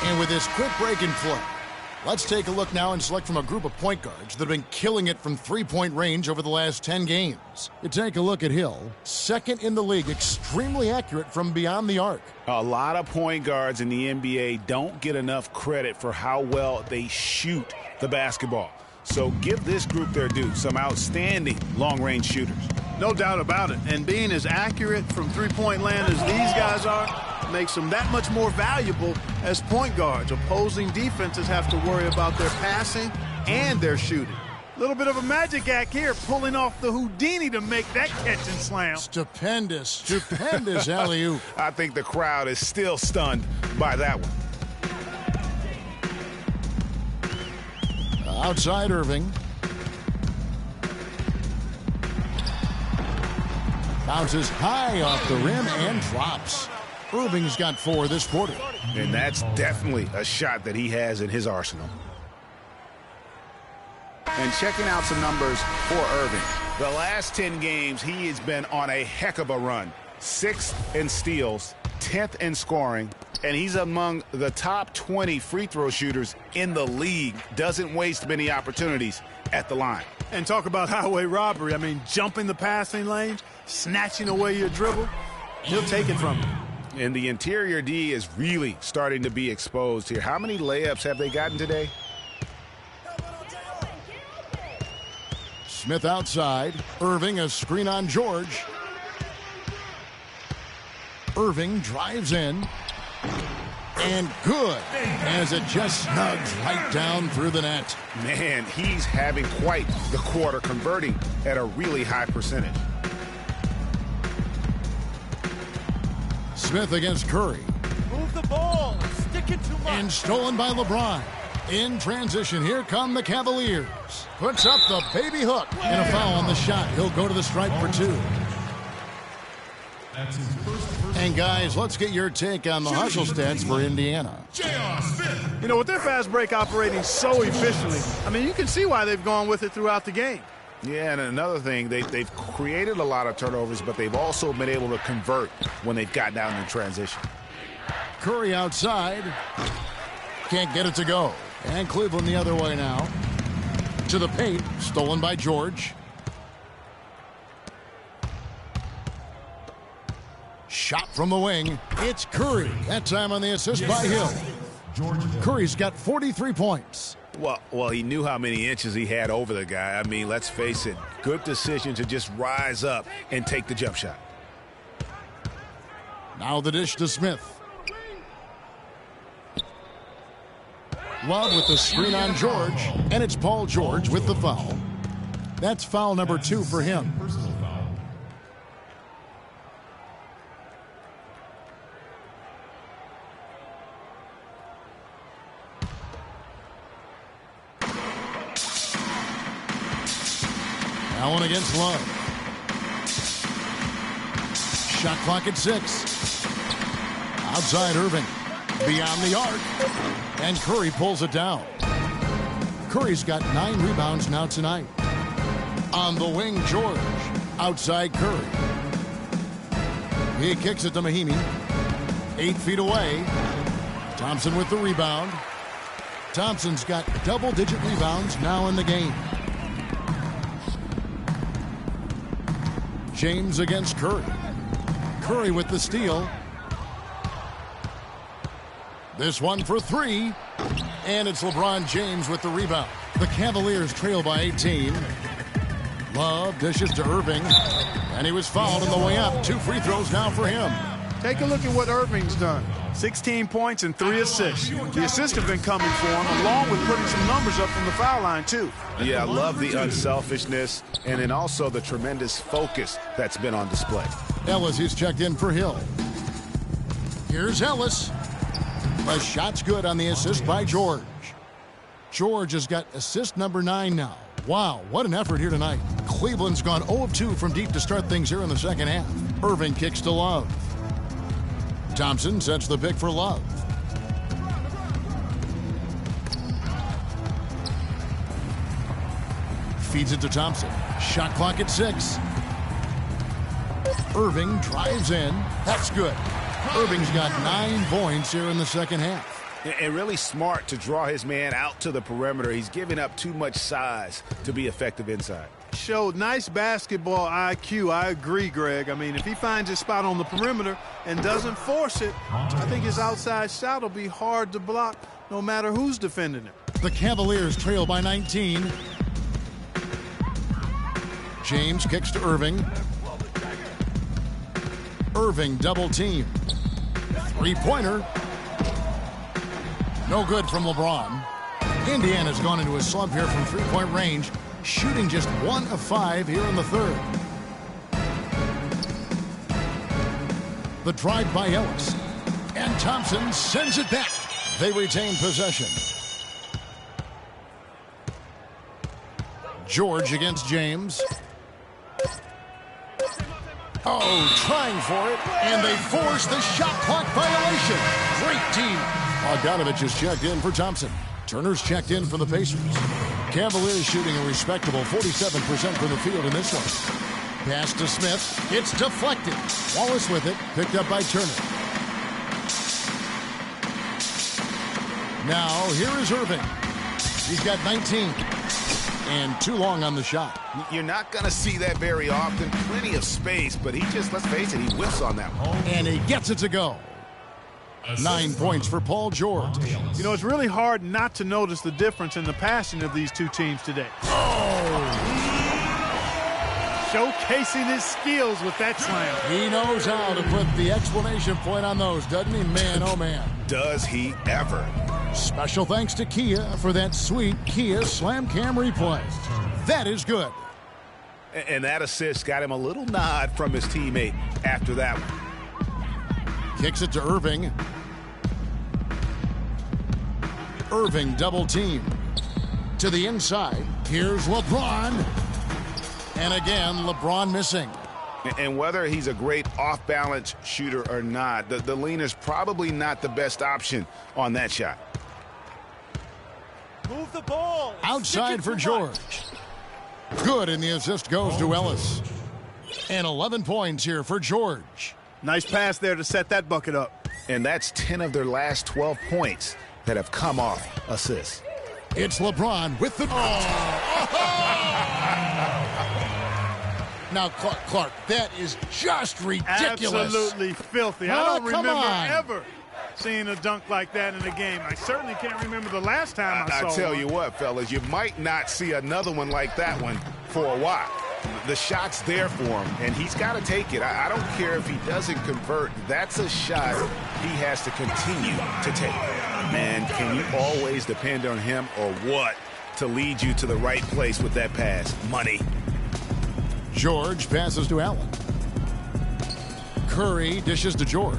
And with this quick break and flow, let's take a look now and select from a group of point guards that have been killing it from three-point range over the last 10 games. You take a look at Hill, 2nd in the league, extremely accurate from beyond the arc. A lot of point guards in the NBA don't get enough credit for how well they shoot the basketball. So give this group their due. Some outstanding long-range shooters. No doubt about it. And being as accurate from three-point land as these guys are makes them that much more valuable as point guards. Opposing defenses have to worry about their passing and their shooting. A little bit of a magic act here, pulling off the Houdini to make that catch and slam. Stupendous alley-oop. I think the crowd is still stunned by that one. Outside Irving. Bounces high off the rim and drops. Irving's got 4 this quarter. And that's definitely a shot that he has in his arsenal. And checking out some numbers for Irving. The last 10 games, he has been on a heck of a run. 6th in steals, 10th in scoring, and he's among the top 20 free throw shooters in the league. Doesn't waste many opportunities at the line. And talk about highway robbery. I mean, jumping the passing lanes, snatching away your dribble. He'll take it from you. And the interior D is really starting to be exposed here. How many layups have they gotten today? Smith outside. Irving a screen on George. Irving drives in. And good, as it just snugs right down through the net. Man, he's having quite the quarter, converting at a really high percentage. Smith against Curry. Move the ball. It's sticking too much. And stolen by LeBron. In transition, here come the Cavaliers. Puts up the baby hook. And a foul on the shot. He'll go to the stripe for 2. That's his first. And guys, let's get your take on the hustle stats for Indiana. You know, with their fast break operating so efficiently, I mean, you can see why they've gone with it throughout the game. Yeah, and another thing, they've created a lot of turnovers, but they've also been able to convert when they've gotten down in transition. Curry outside. Can't get it to go. And Cleveland the other way now. To the paint. Stolen by George. Shot from the wing. It's Curry. That time on the assist by Hill. Curry's got 43 points. Well, he knew how many inches he had over the guy. I mean, let's face it. Good decision to just rise up and take the jump shot. Now the dish to Smith. Love with the screen on George. And it's Paul George with the foul. That's foul number 2 for him. Allen against Love. Shot clock at 6. Outside Irving. Beyond the arc. And Curry pulls it down. Curry's got 9 rebounds now tonight. On the wing, George. Outside Curry. He kicks it to Mahinmi. 8 feet away. Thompson with the rebound. Thompson's got double-digit rebounds now in the game. James against Curry. Curry with the steal. This one for 3. And it's LeBron James with the rebound. The Cavaliers trail by 18. Love dishes to Irving. And he was fouled on the way up. 2 free throws now for him. Take a look at what Irving's done. 16 points and 3 assists. The assists have been coming for him, along with putting some numbers up from the foul line, too. Yeah, I love the unselfishness and then also the tremendous focus that's been on display. Ellis is checked in for Hill. Here's Ellis. The shot's good on the assist by George. George has got assist number 9 now. Wow, what an effort here tonight. Cleveland's gone 0 of 2 from deep to start things here in the second half. Irving kicks to Love. Thompson sets the pick for Love. Feeds it to Thompson. Shot clock at 6. Irving drives in. That's good. Irving's got 9 points here in the second half. And really smart to draw his man out to the perimeter. He's giving up too much size to be effective inside. Showed nice basketball IQ. I agree, Greg. I mean, if he finds his spot on the perimeter and doesn't force it, I think his outside shot will be hard to block no matter who's defending him. The Cavaliers trail by 19. James kicks to Irving. Irving double team. 3-pointer. No good from LeBron. Indiana's gone into a slump here from 3-point range, shooting just 1 of 5 here in the third. The drive by Ellis. And Thompson sends it back. They retain possession. George against James. Oh, trying for it. And they force the shot clock violation. Great team. Bogdanovich is checked in for Thompson. Turner's checked in for the Pacers. Cavaliers shooting a respectable 47% from the field in this one. Pass to Smith. It's deflected. Wallace with it. Picked up by Turner. Now, here is Irving. He's got 19. And too long on the shot. You're not going to see that very often. Plenty of space, but he just, let's face it, he whiffs on that one. And he gets it to go. 9 points for Paul George. You know, it's really hard not to notice the difference in the passing of these two teams today. Showcasing his skills with that slam. He knows how to put the exclamation point on those, doesn't he? Man, oh man. Does he ever? Special thanks to Kia for that sweet Kia Slam Cam replay. That is good. And that assist got him a little nod from his teammate after that one. Kicks it to Irving. Irving double team. To the inside. Here's LeBron. And again, LeBron missing. And whether he's a great off-balance shooter or not, the lean is probably not the best option on that shot. Move the ball. Outside for George. Good, and the assist goes to Ellis. And 11 points here for George. Nice pass there to set that bucket up. And that's 10 of their last 12 points that have come off assists. It's LeBron with the... Now, Clark, that is just ridiculous. Absolutely filthy. I don't remember ever seeing a dunk like that in a game. I certainly can't remember the last time I saw I tell one. you what, fellas, you might not see another one like that one for a while. The shot's there for him, and he's got to take it. I don't care if he doesn't convert. That's a shot he has to continue to take. Man, can you always depend on him or what to lead you to the right place with that pass? Money. George passes to Allen. Curry dishes to George.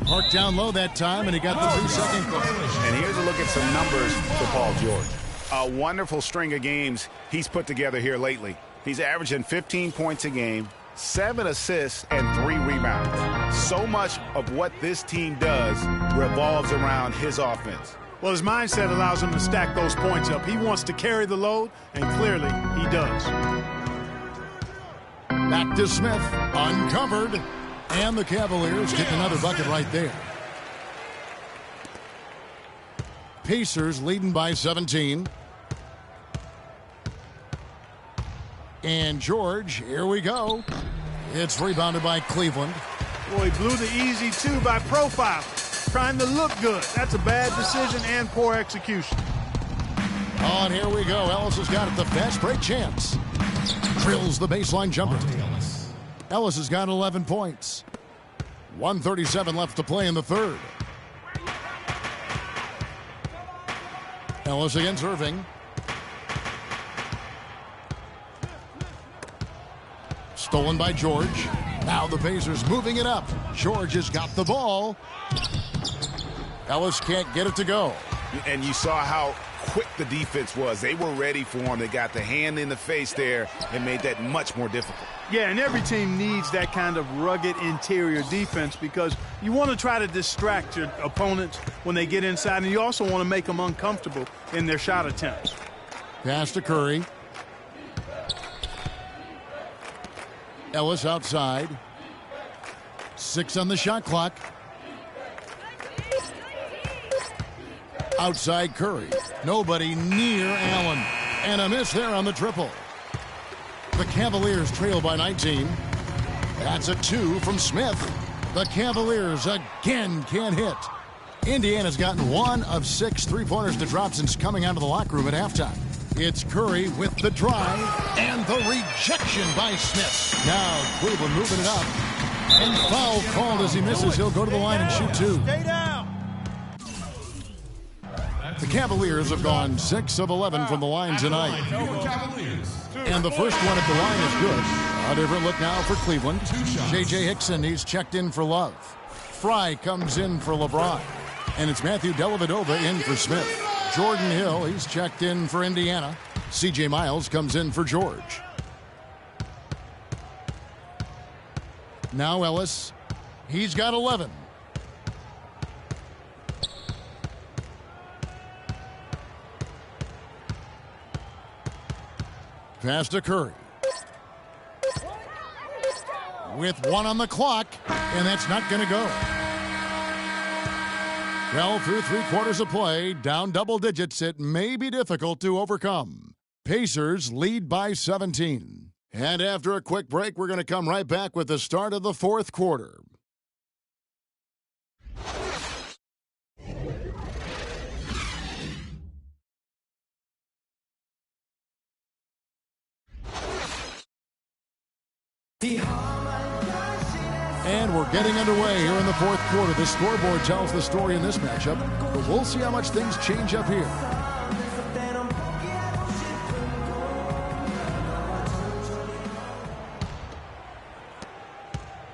Hart down low that time, and he got the 2-second call. And here's a look at some numbers for Paul George. A wonderful string of games he's put together here lately. He's averaging 15 points a game, 7 assists, and 3 rebounds. So much of what this team does revolves around his offense. Well, his mindset allows him to stack those points up. He wants to carry the load, and clearly he does. Back to Smith, uncovered, and the Cavaliers get another bucket right there. Pacers leading by 17. And George, here we go. It's rebounded by Cleveland. Boy, he blew the easy 2 by profile. Trying to look good. That's a bad decision and poor execution. Oh, and here we go. Ellis has got it. The fast break chance. Drills the baseline jumper. Ellis has got 11 points. 1:37 left to play in the third. Ellis against Irving. Stolen by George. Now the Pacers moving it up. George has got the ball. Ellis can't get it to go. And you saw how quick the defense was. They were ready for him. They got the hand in the face there and made that much more difficult. Yeah, and every team needs that kind of rugged interior defense because you want to try to distract your opponents when they get inside, and you also want to make them uncomfortable in their shot attempts. Pass to Curry. Ellis outside. 6 on the shot clock. Outside Curry. Nobody near Allen. And a miss there on the triple. The Cavaliers trail by 19. That's a 2 from Smith. The Cavaliers again can't hit. Indiana's gotten 1 of 6 three-pointers to drop since coming out of the locker room at halftime. It's Curry with the drive and the rejection by Smith. Now Cleveland moving it up. And foul called as he misses. He'll go to the line and shoot 2. Stay down. The Cavaliers have gone 6 of 11 from the line tonight. And the first one at the line is good. A different look now for Cleveland. J.J. Hickson, he's checked in for Love. Fry comes in for LeBron. And it's Matthew Dellavedova in for Smith. Jordan Hill, he's checked in for Indiana. C.J. Miles comes in for George. Now Ellis, he's got 11. Pass to Curry. With 1 on the clock, and that's not going to go. Well, through 3 quarters of play, down double digits, it may be difficult to overcome. Pacers lead by 17. And after a quick break, we're going to come right back with the start of the 4th quarter. And we're getting underway here in the 4th quarter. The scoreboard tells the story in this matchup, but we'll see how much things change up here.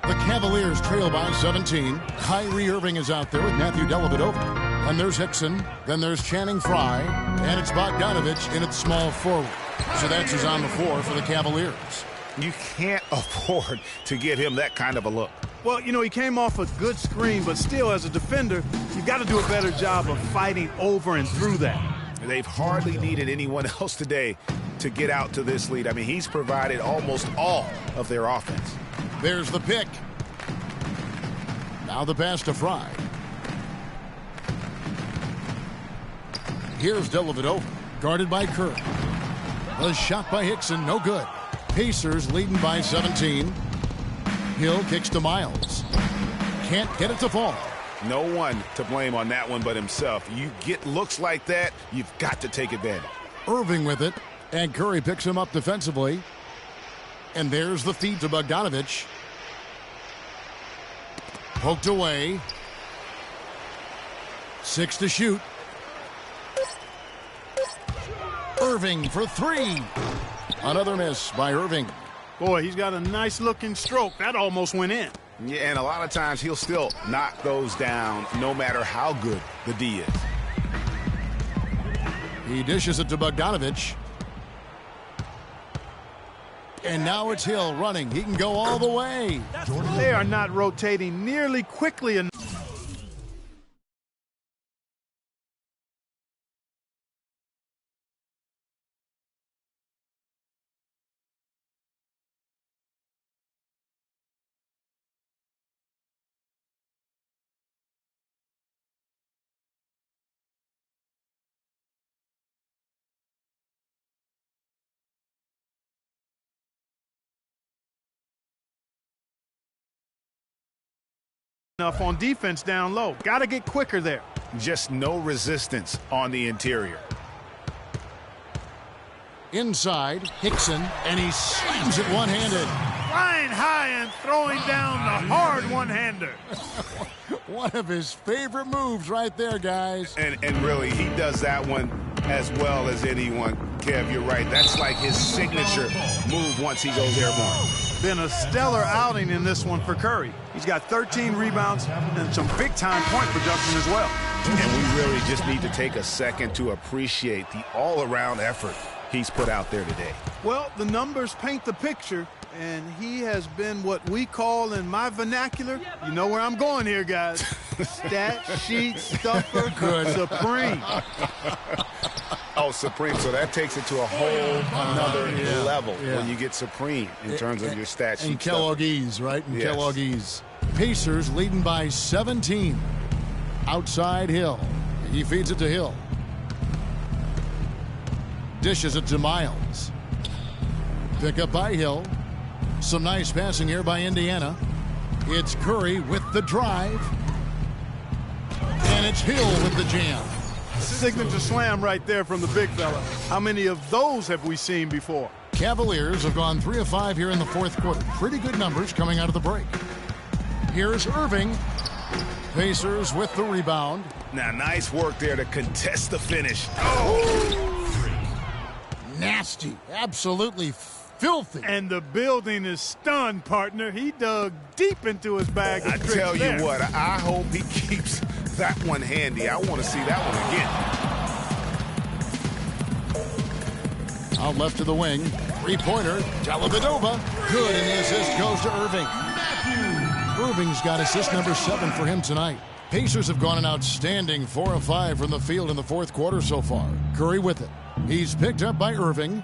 The Cavaliers trail by 17. Kyrie Irving is out there with Matthew Dellavedova. And there's Hickson. Then there's Channing Frye. And it's Bogdanovich in its small forward. So that's who's on the floor for the Cavaliers. You can't afford to give him that kind of a look. Well, you know, he came off a good screen, but still, as a defender, you've got to do a better job of fighting over and through that. They've hardly needed anyone else today to get out to this lead. I mean, he's provided almost all of their offense. There's the pick. Now the pass to Fry. Here's Dellavedova, guarded by Curry. A shot by Hickson, no good. Pacers leading by 17. Hill kicks to Miles. Can't get it to fall. No one to blame on that one but himself. You get looks like that, you've got to take advantage. Irving with it, and Curry picks him up defensively. And there's the feed to Bogdanovich. Poked away. 6 to shoot. Irving for 3. Another miss by Irving. Boy, he's got a nice-looking stroke. That almost went in. Yeah, and a lot of times he'll still knock those down no matter how good the D is. He dishes it to Bogdanovich. And now it's Hill running. He can go all the way. They are not rotating nearly quickly enough. On defense down low. Got to get quicker there. Just no resistance on the interior. Inside, Hickson, and he slams it one-handed. Flying high and throwing down the hard one-hander. One of his favorite moves right there, guys. And really, he does that one as well as anyone. Kev, you're right. That's like his signature move once he goes airborne. Been a stellar outing in this one for Curry. He's got 13 rebounds and some big-time point production as well. And we really just need to take a second to appreciate the all-around effort he's put out there today. Well, the numbers paint the picture, and he has been what we call in my vernacular, you know where I'm going here, guys, stat sheet stuffer supreme. Oh, supreme. So that takes it to a whole another level when you get supreme in terms of your stat sheet. And Kellogg-Ease, right? And Kellogg-Ease. Pacers leading by 17. Outside Hill. He feeds it to Hill. Dishes it to Miles. Pick up by Hill. Some nice passing here by Indiana. It's Curry with the drive. And it's Hill with the jam. Signature slam right there from the big fella. How many of those have we seen before? Cavaliers have gone 3 of 5 here in the fourth quarter. Pretty good numbers coming out of the break. Here's Irving. Pacers with the rebound. Now, nice work there to contest the finish. Oh! Nasty. Absolutely filthy. And the building is stunned, partner. He dug deep into his bag of tricks. I tell you what, I hope he keeps that one handy. I want to see that one again. Out left to the wing. Three-pointer. Dellavedova. Good, and the assist goes to Irving. Irving's got assist number 7 for him tonight. Pacers have gone an outstanding 4 of 5 from the field in the fourth quarter so far. Curry with it. He's picked up by Irving.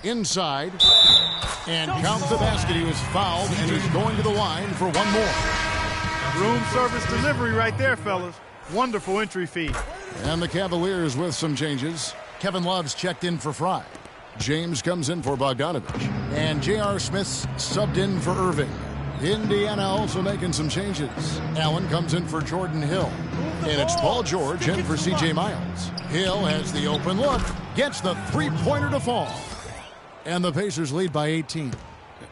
Inside. And count the basket. He was fouled, and he's going to the line for one more. Room service delivery right there, fellas. Wonderful entry feed. And the Cavaliers with some changes. Kevin Love's checked in for Fry. James comes in for Bogdanovich. And J.R. Smith's subbed in for Irving. Indiana also making some changes. Allen comes in for Jordan Hill. And it's Paul George in for C.J. Miles. Hill has the open look. Gets the three-pointer to fall. And the Pacers lead by 18.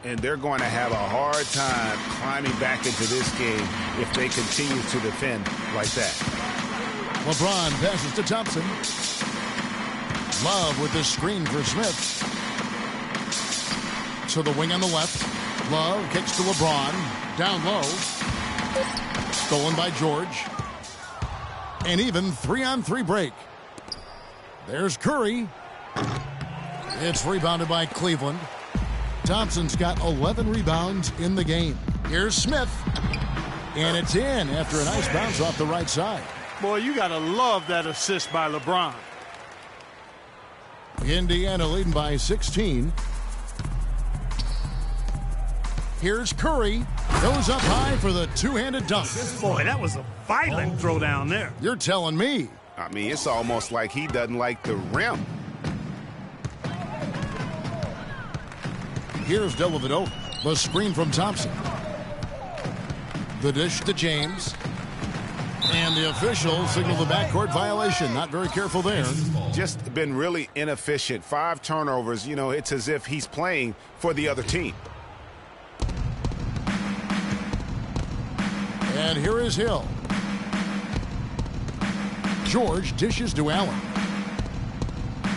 And they're going to have a hard time climbing back into this game if they continue to defend like that. LeBron passes to Thompson. Love with the screen for Smith. To the wing on the left. Love kicks to LeBron. Down low. Stolen by George. And even 3-on-3 break. There's Curry. It's rebounded by Cleveland. Thompson's got 11 rebounds in the game. Here's Smith. And it's in after a nice bounce off the right side. Boy, you got to love that assist by LeBron. Indiana leading by 16. Here's Curry. Goes up high for the two-handed dunk. Boy, that was a violent throw down there. You're telling me. I mean, it's almost like he doesn't like the rim. Here's Dellavedova. The screen from Thompson. The dish to James. And the official signaled the backcourt violation. Not very careful there. Just been really inefficient. 5 turnovers. You know, it's as if he's playing for the other team. And here is Hill. George dishes to Allen.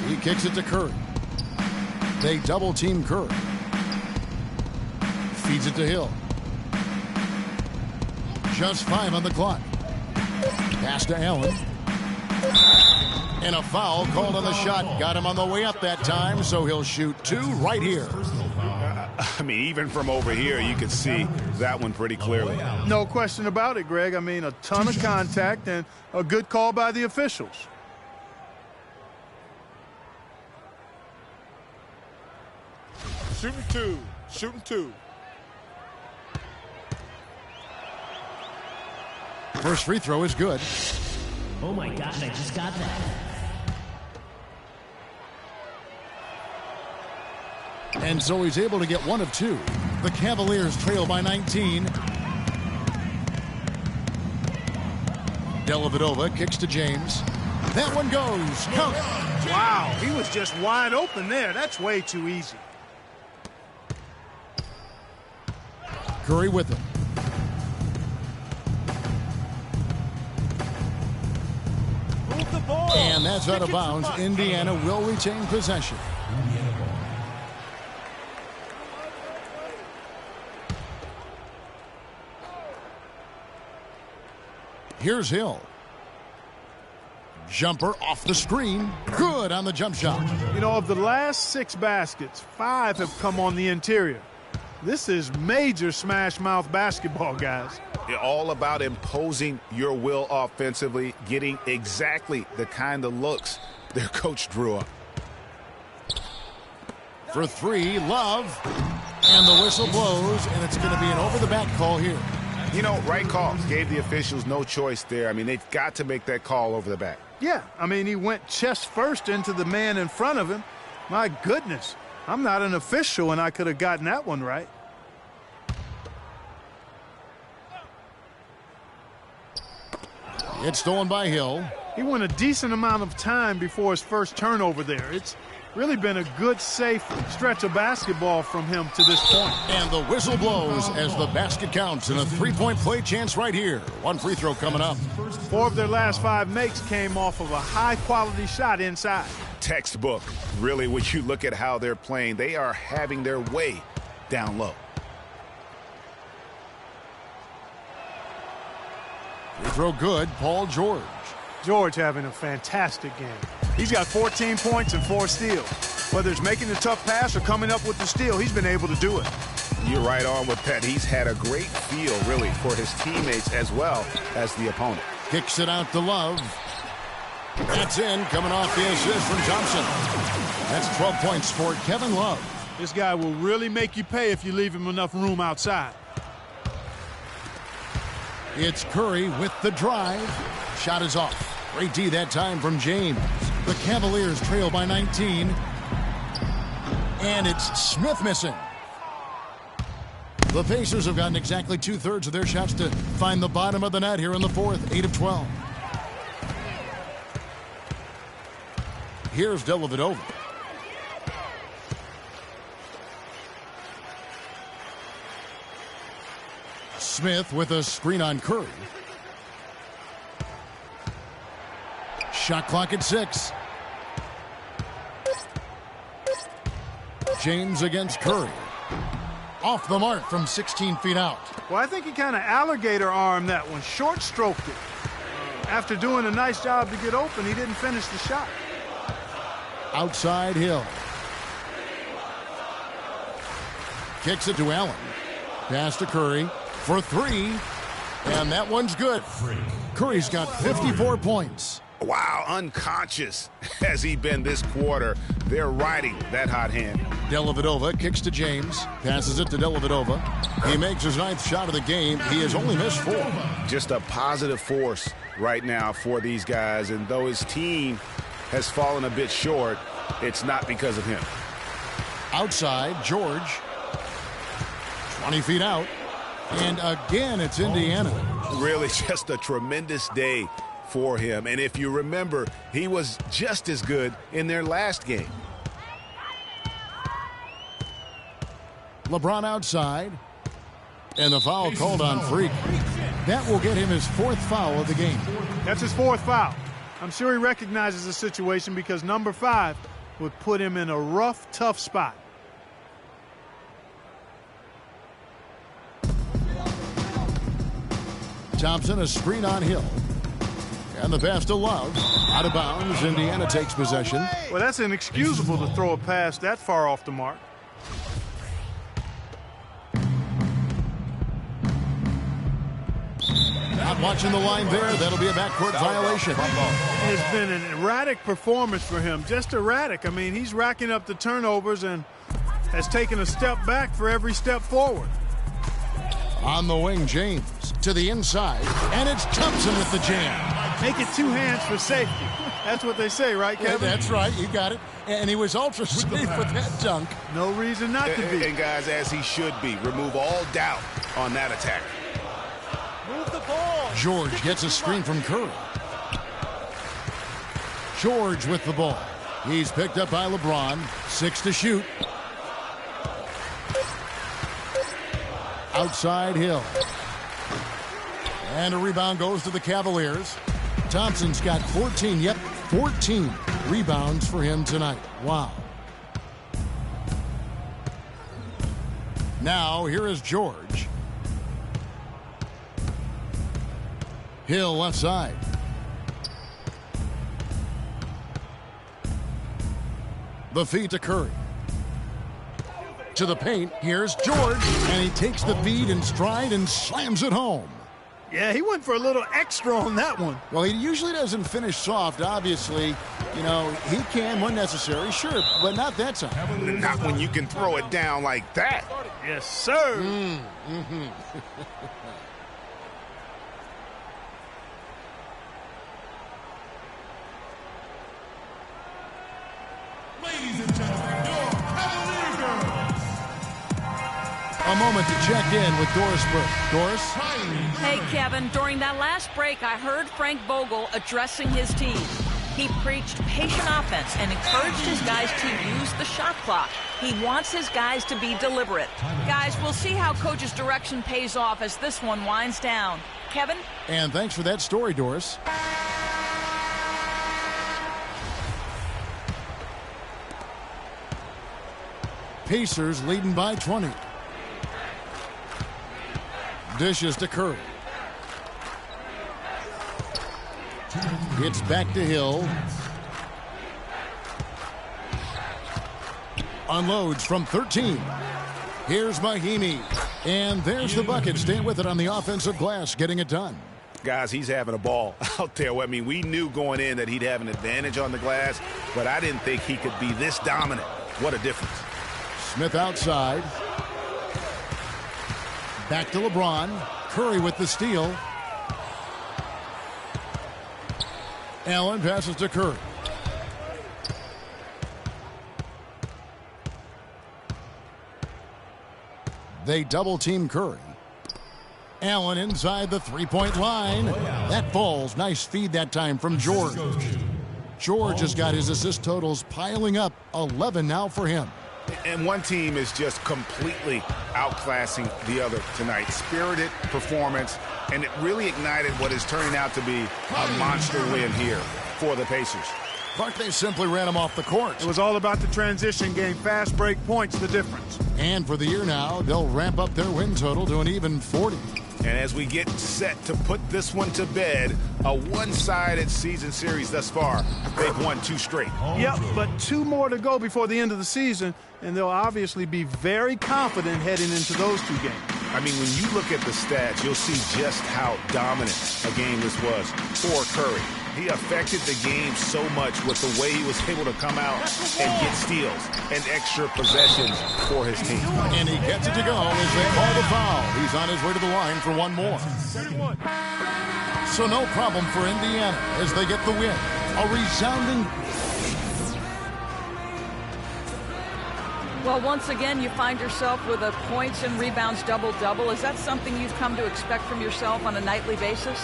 He kicks it to Curry. They double-team Curry. Feeds it to Hill. Just 5 on the clock. Pass to Allen. And a foul called on the shot. Got him on the way up that time, so he'll shoot 2 right here. I mean, even from over here, you can see that one pretty clearly. No question about it, Greg. I mean, a ton of contact and a good call by the officials. Shooting 2. Shooting 2. First free throw is good. Oh my God, I just got that. And so he's able to get 1 of 2. The Cavaliers trail by 19. Dellavedova kicks to James. That one goes. Count. Wow, he was just wide open there. That's way too easy. Curry with him. Move the ball. And that's out of bounds. Indiana will retain possession. Here's Hill. Jumper off the screen. Good on the jump shot. You know, of the last 6 baskets, 5 have come on the interior. This is major smash mouth basketball, guys. All about imposing your will offensively, getting exactly the kind of looks their coach drew up. For 3, Love. And the whistle blows, and it's going to be an over-the-back call here. You know, right call. Gave the officials no choice there. I mean, they've got to make that call over the back. Yeah, I mean, he went chest first into the man in front of him. My goodness, I'm not an official, and I could have gotten that one right. It's stolen by Hill. He went a decent amount of time before his first turnover there. It's really been a good, safe stretch of basketball from him to this point. And the whistle blows as the basket counts, and a 3-point play chance right here. 1 free throw coming up. 4 of their last 5 makes came off of a high-quality shot inside. Textbook. Really, when you look at how they're playing, they are having their way down low. Free throw good, Paul George. George having a fantastic game. He's got 14 points and 4 steals. Whether it's making the tough pass or coming up with the steal, he's been able to do it. You're right on with that. He's had a great feel, really, for his teammates as well as the opponent. Kicks it out to Love. That's in, coming off the assist from Thompson. That's 12 points for Kevin Love. This guy will really make you pay if you leave him enough room outside. It's Curry with the drive. Shot is off. Great D that time from James. The Cavaliers trail by 19. And it's Smith missing. The Pacers have gotten exactly 2/3 of their shots to find the bottom of the net here in the 4th. 8 of 12. Here's Dellavedova. Smith with a screen on Curry. Shot clock at 6. James against Curry. Off the mark from 16 feet out. Well, I think he kind of alligator armed that one, short stroked it. After doing a nice job to get open, he didn't finish the shot. Outside Hill. Kicks it to Allen. Pass to Curry for 3. And that one's good. Curry's got 54 points. Wow, unconscious has he been this quarter. They're riding that hot hand. Dellavedova kicks to James, passes it to Dellavedova. He makes his 9th shot of the game. He has only missed 4. Just a positive force right now for these guys, and though his team has fallen a bit short, it's not because of him. Outside, George. 20 feet out. And again, it's Indiana. Really just a tremendous day for him. And if you remember, he was just as good in their last game. LeBron outside. And the foul called on Freak. That will get him his 4th foul of the game. That's his 4th foul. I'm sure he recognizes the situation because number 5 would put him in a rough, tough spot. Thompson, a screen on Hill. And the pass to Love. Out of bounds. Indiana takes possession. Well, that's inexcusable to throw a pass that far off the mark. Not watching the line there. That'll be a backcourt violation. It's been an erratic performance for him. Just erratic. I mean, he's racking up the turnovers and has taken a step back for every step forward. On the wing, James to the inside, and it's Thompson with the jam. Make it 2 hands for safety. That's what they say, right, Kevin? Yeah, that's right. You got it. And he was ultra safe with that dunk. No reason not to be. And guys, as he should be, remove all doubt on that attack. Move the ball. George gets a screen from Curry. George with the ball. He's picked up by LeBron. 6 to shoot. Outside Hill. And a rebound goes to the Cavaliers. Thompson's got 14. Yep, 14 rebounds for him tonight. Wow. Now, here is George. Hill left side. The feed to Curry. To the paint. Here's George. And he takes the feed in stride and slams it home. Yeah, he went for a little extra on that one. Well, he usually doesn't finish soft, obviously. You know, he can when necessary, sure, but not that time. Not when you can throw it down like that. Yes, sir. Ladies and gentlemen, your Cavalier girls. A moment to check in with Doris Burke. Doris? Hey, Kevin, during that last break, I heard Frank Vogel addressing his team. He preached patient offense and encouraged his guys to use the shot clock. He wants his guys to be deliberate. Guys, we'll see how Coach's direction pays off as this one winds down. Kevin? And thanks for that story, Doris. Pacers leading by 20. Dishes to Curry. It's back to Hill. Unloads from 13. Here's Mahimi. And there's the bucket. Staying with it on the offensive glass, getting it done. Guys, he's having a ball out there. I mean, we knew going in that he'd have an advantage on the glass, but I didn't think he could be this dominant. What a difference. Smith outside. Back to LeBron. Curry with the steal. Allen passes to Curry. They double-team Curry. Allen inside the three-point line. That falls. Nice feed that time from George. George has got his assist totals piling up. 11 now for him. And one team is just completely outclassing the other tonight. Spirited performance, and it really ignited what is turning out to be a monster win here for the Pacers. But they simply ran him off the court. It was all about the transition game. Fast break points, the difference. And for the year now, they'll ramp up their win total to an even 40. And as we get set to put this one to bed, a one-sided season series thus far. They've won 2 straight. Yep, but 2 more to go before the end of the season, and they'll obviously be very confident heading into those 2 games. I mean, when you look at the stats, you'll see just how dominant a game this was for Curry. He affected the game so much with the way he was able to come out and get steals and extra possessions for his team. And he gets it to go as they call the foul. He's on his way to the line for one more. So no problem for Indiana as they get the win. A resounding... Well, once again, you find yourself with a points and rebounds double-double. Is that something you've come to expect from yourself on a nightly basis?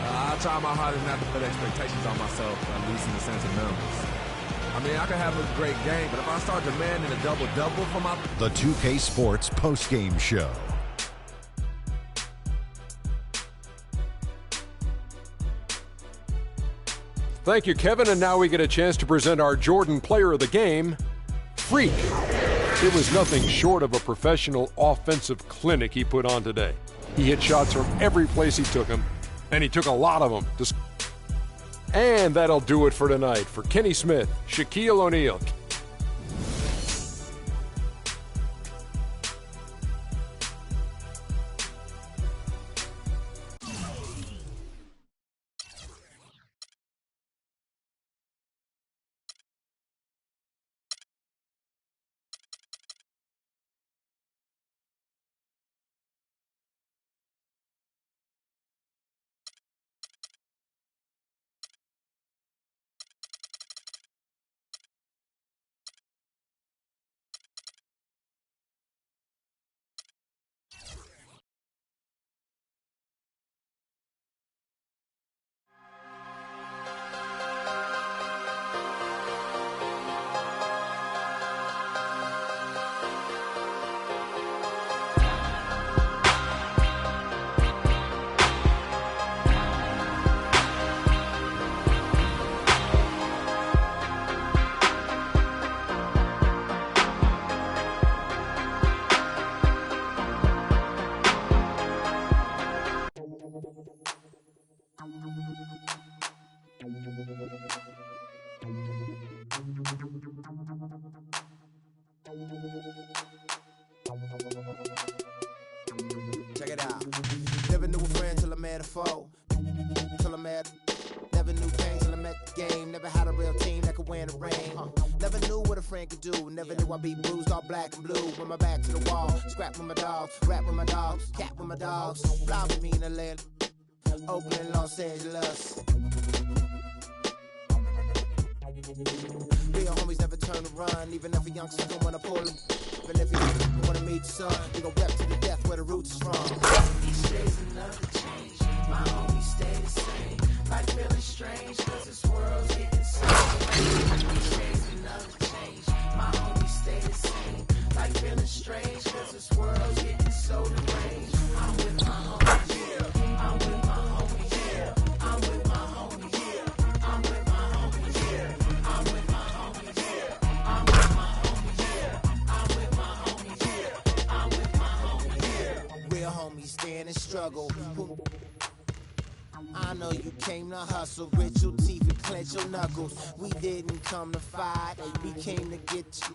I try my hardest not to put expectations on myself, at least in the sense of numbers. I mean, I can have a great game, but if I start demanding a double-double for my... The 2K Sports postgame show. Thank you, Kevin. And now we get a chance to present our Jordan Player of the Game, Freak. It was nothing short of a professional offensive clinic he put on today. He hit shots from every place he took them, and he took a lot of them. And that'll do it for tonight. For Kenny Smith, Shaquille O'Neal. Check it out. Never knew a friend till I met a foe. Till I met. Never knew pain till I met the game. Never had a real team that could win the rain. Never knew what a friend could do. Never knew I'd be bruised all black and blue. With my back to the wall. Scrap with my dogs. Rap with my dogs. Cat with my dogs. Fly with me in the land. Oakland, Los Angeles. Real homies never turn to run. Even if a youngster don't wanna pull them. Even if you wanna meet the sun, we gon' rep to the death where the roots is from. These days another change. My homies stay the same. Like feeling strange, cause this world's getting insane. These days another change. My homies stay the same. Like feeling strange, cause this world's getting so deranged. I'm with my homies, yeah. I'm with my homies, yeah. I'm with my homies, yeah. I'm with my homies, yeah. I'm with my homies, yeah. I'm with my homies, yeah. I'm with my homies, yeah. I'm with my homies, yeah. Real homies stand and struggle. I know you came to hustle, grit your teeth and clench your knuckles. We didn't come to fight, we came to get you.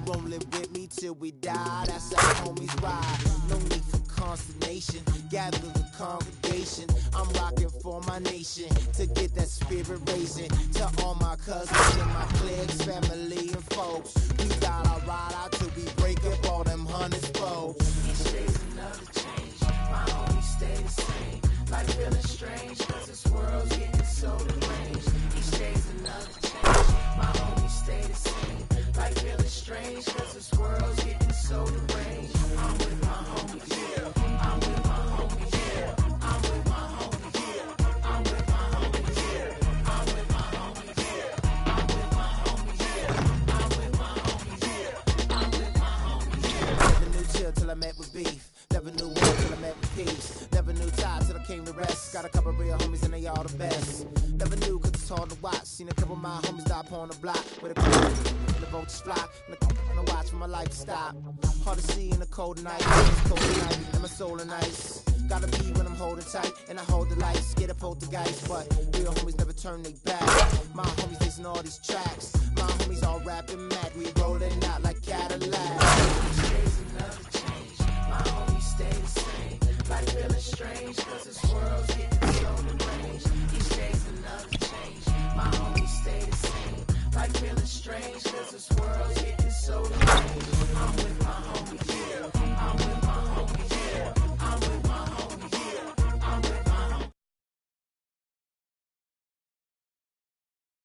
Rolling with me till we die, that's how homies ride. No need for consternation, gather the congregation. I'm rocking for my nation, to get that spirit raising. To all my cousins and my cliques, family and folks. We got our ride out till we break up all them hundreds folks. Each day's another change, my homies stay the same. Like feeling strange, cause this world's getting so deranged. Each day's another change, my homies stay the same. Like feeling strange, cause this world's getting so deranged. I'm with my homies, yeah. I'm with my homies, yeah. I'm with my homies, yeah. I'm with my homies, yeah. I'm with my homies, yeah. I'm with my homies, yeah. I'm with my homies, yeah. I'm with my homies, yeah. Never knew chill till I met with beef. Never knew war till I met with peace. Never knew time till I came to rest. Got a couple real homies and they all the best. Never knew cause it's hard to watch. Seen a couple of my homies die up on the block. With a crew and the vultures fly. And the watch for my life to stop. Hard to see in the cold night. It's cold night and my soul in ice. Gotta be when I'm holding tight and I hold the lights. Get a poltergeist, but real homies never turn they back. My homies listen all these tracks. My homies all rapping mad, we rolling out like Cadillac.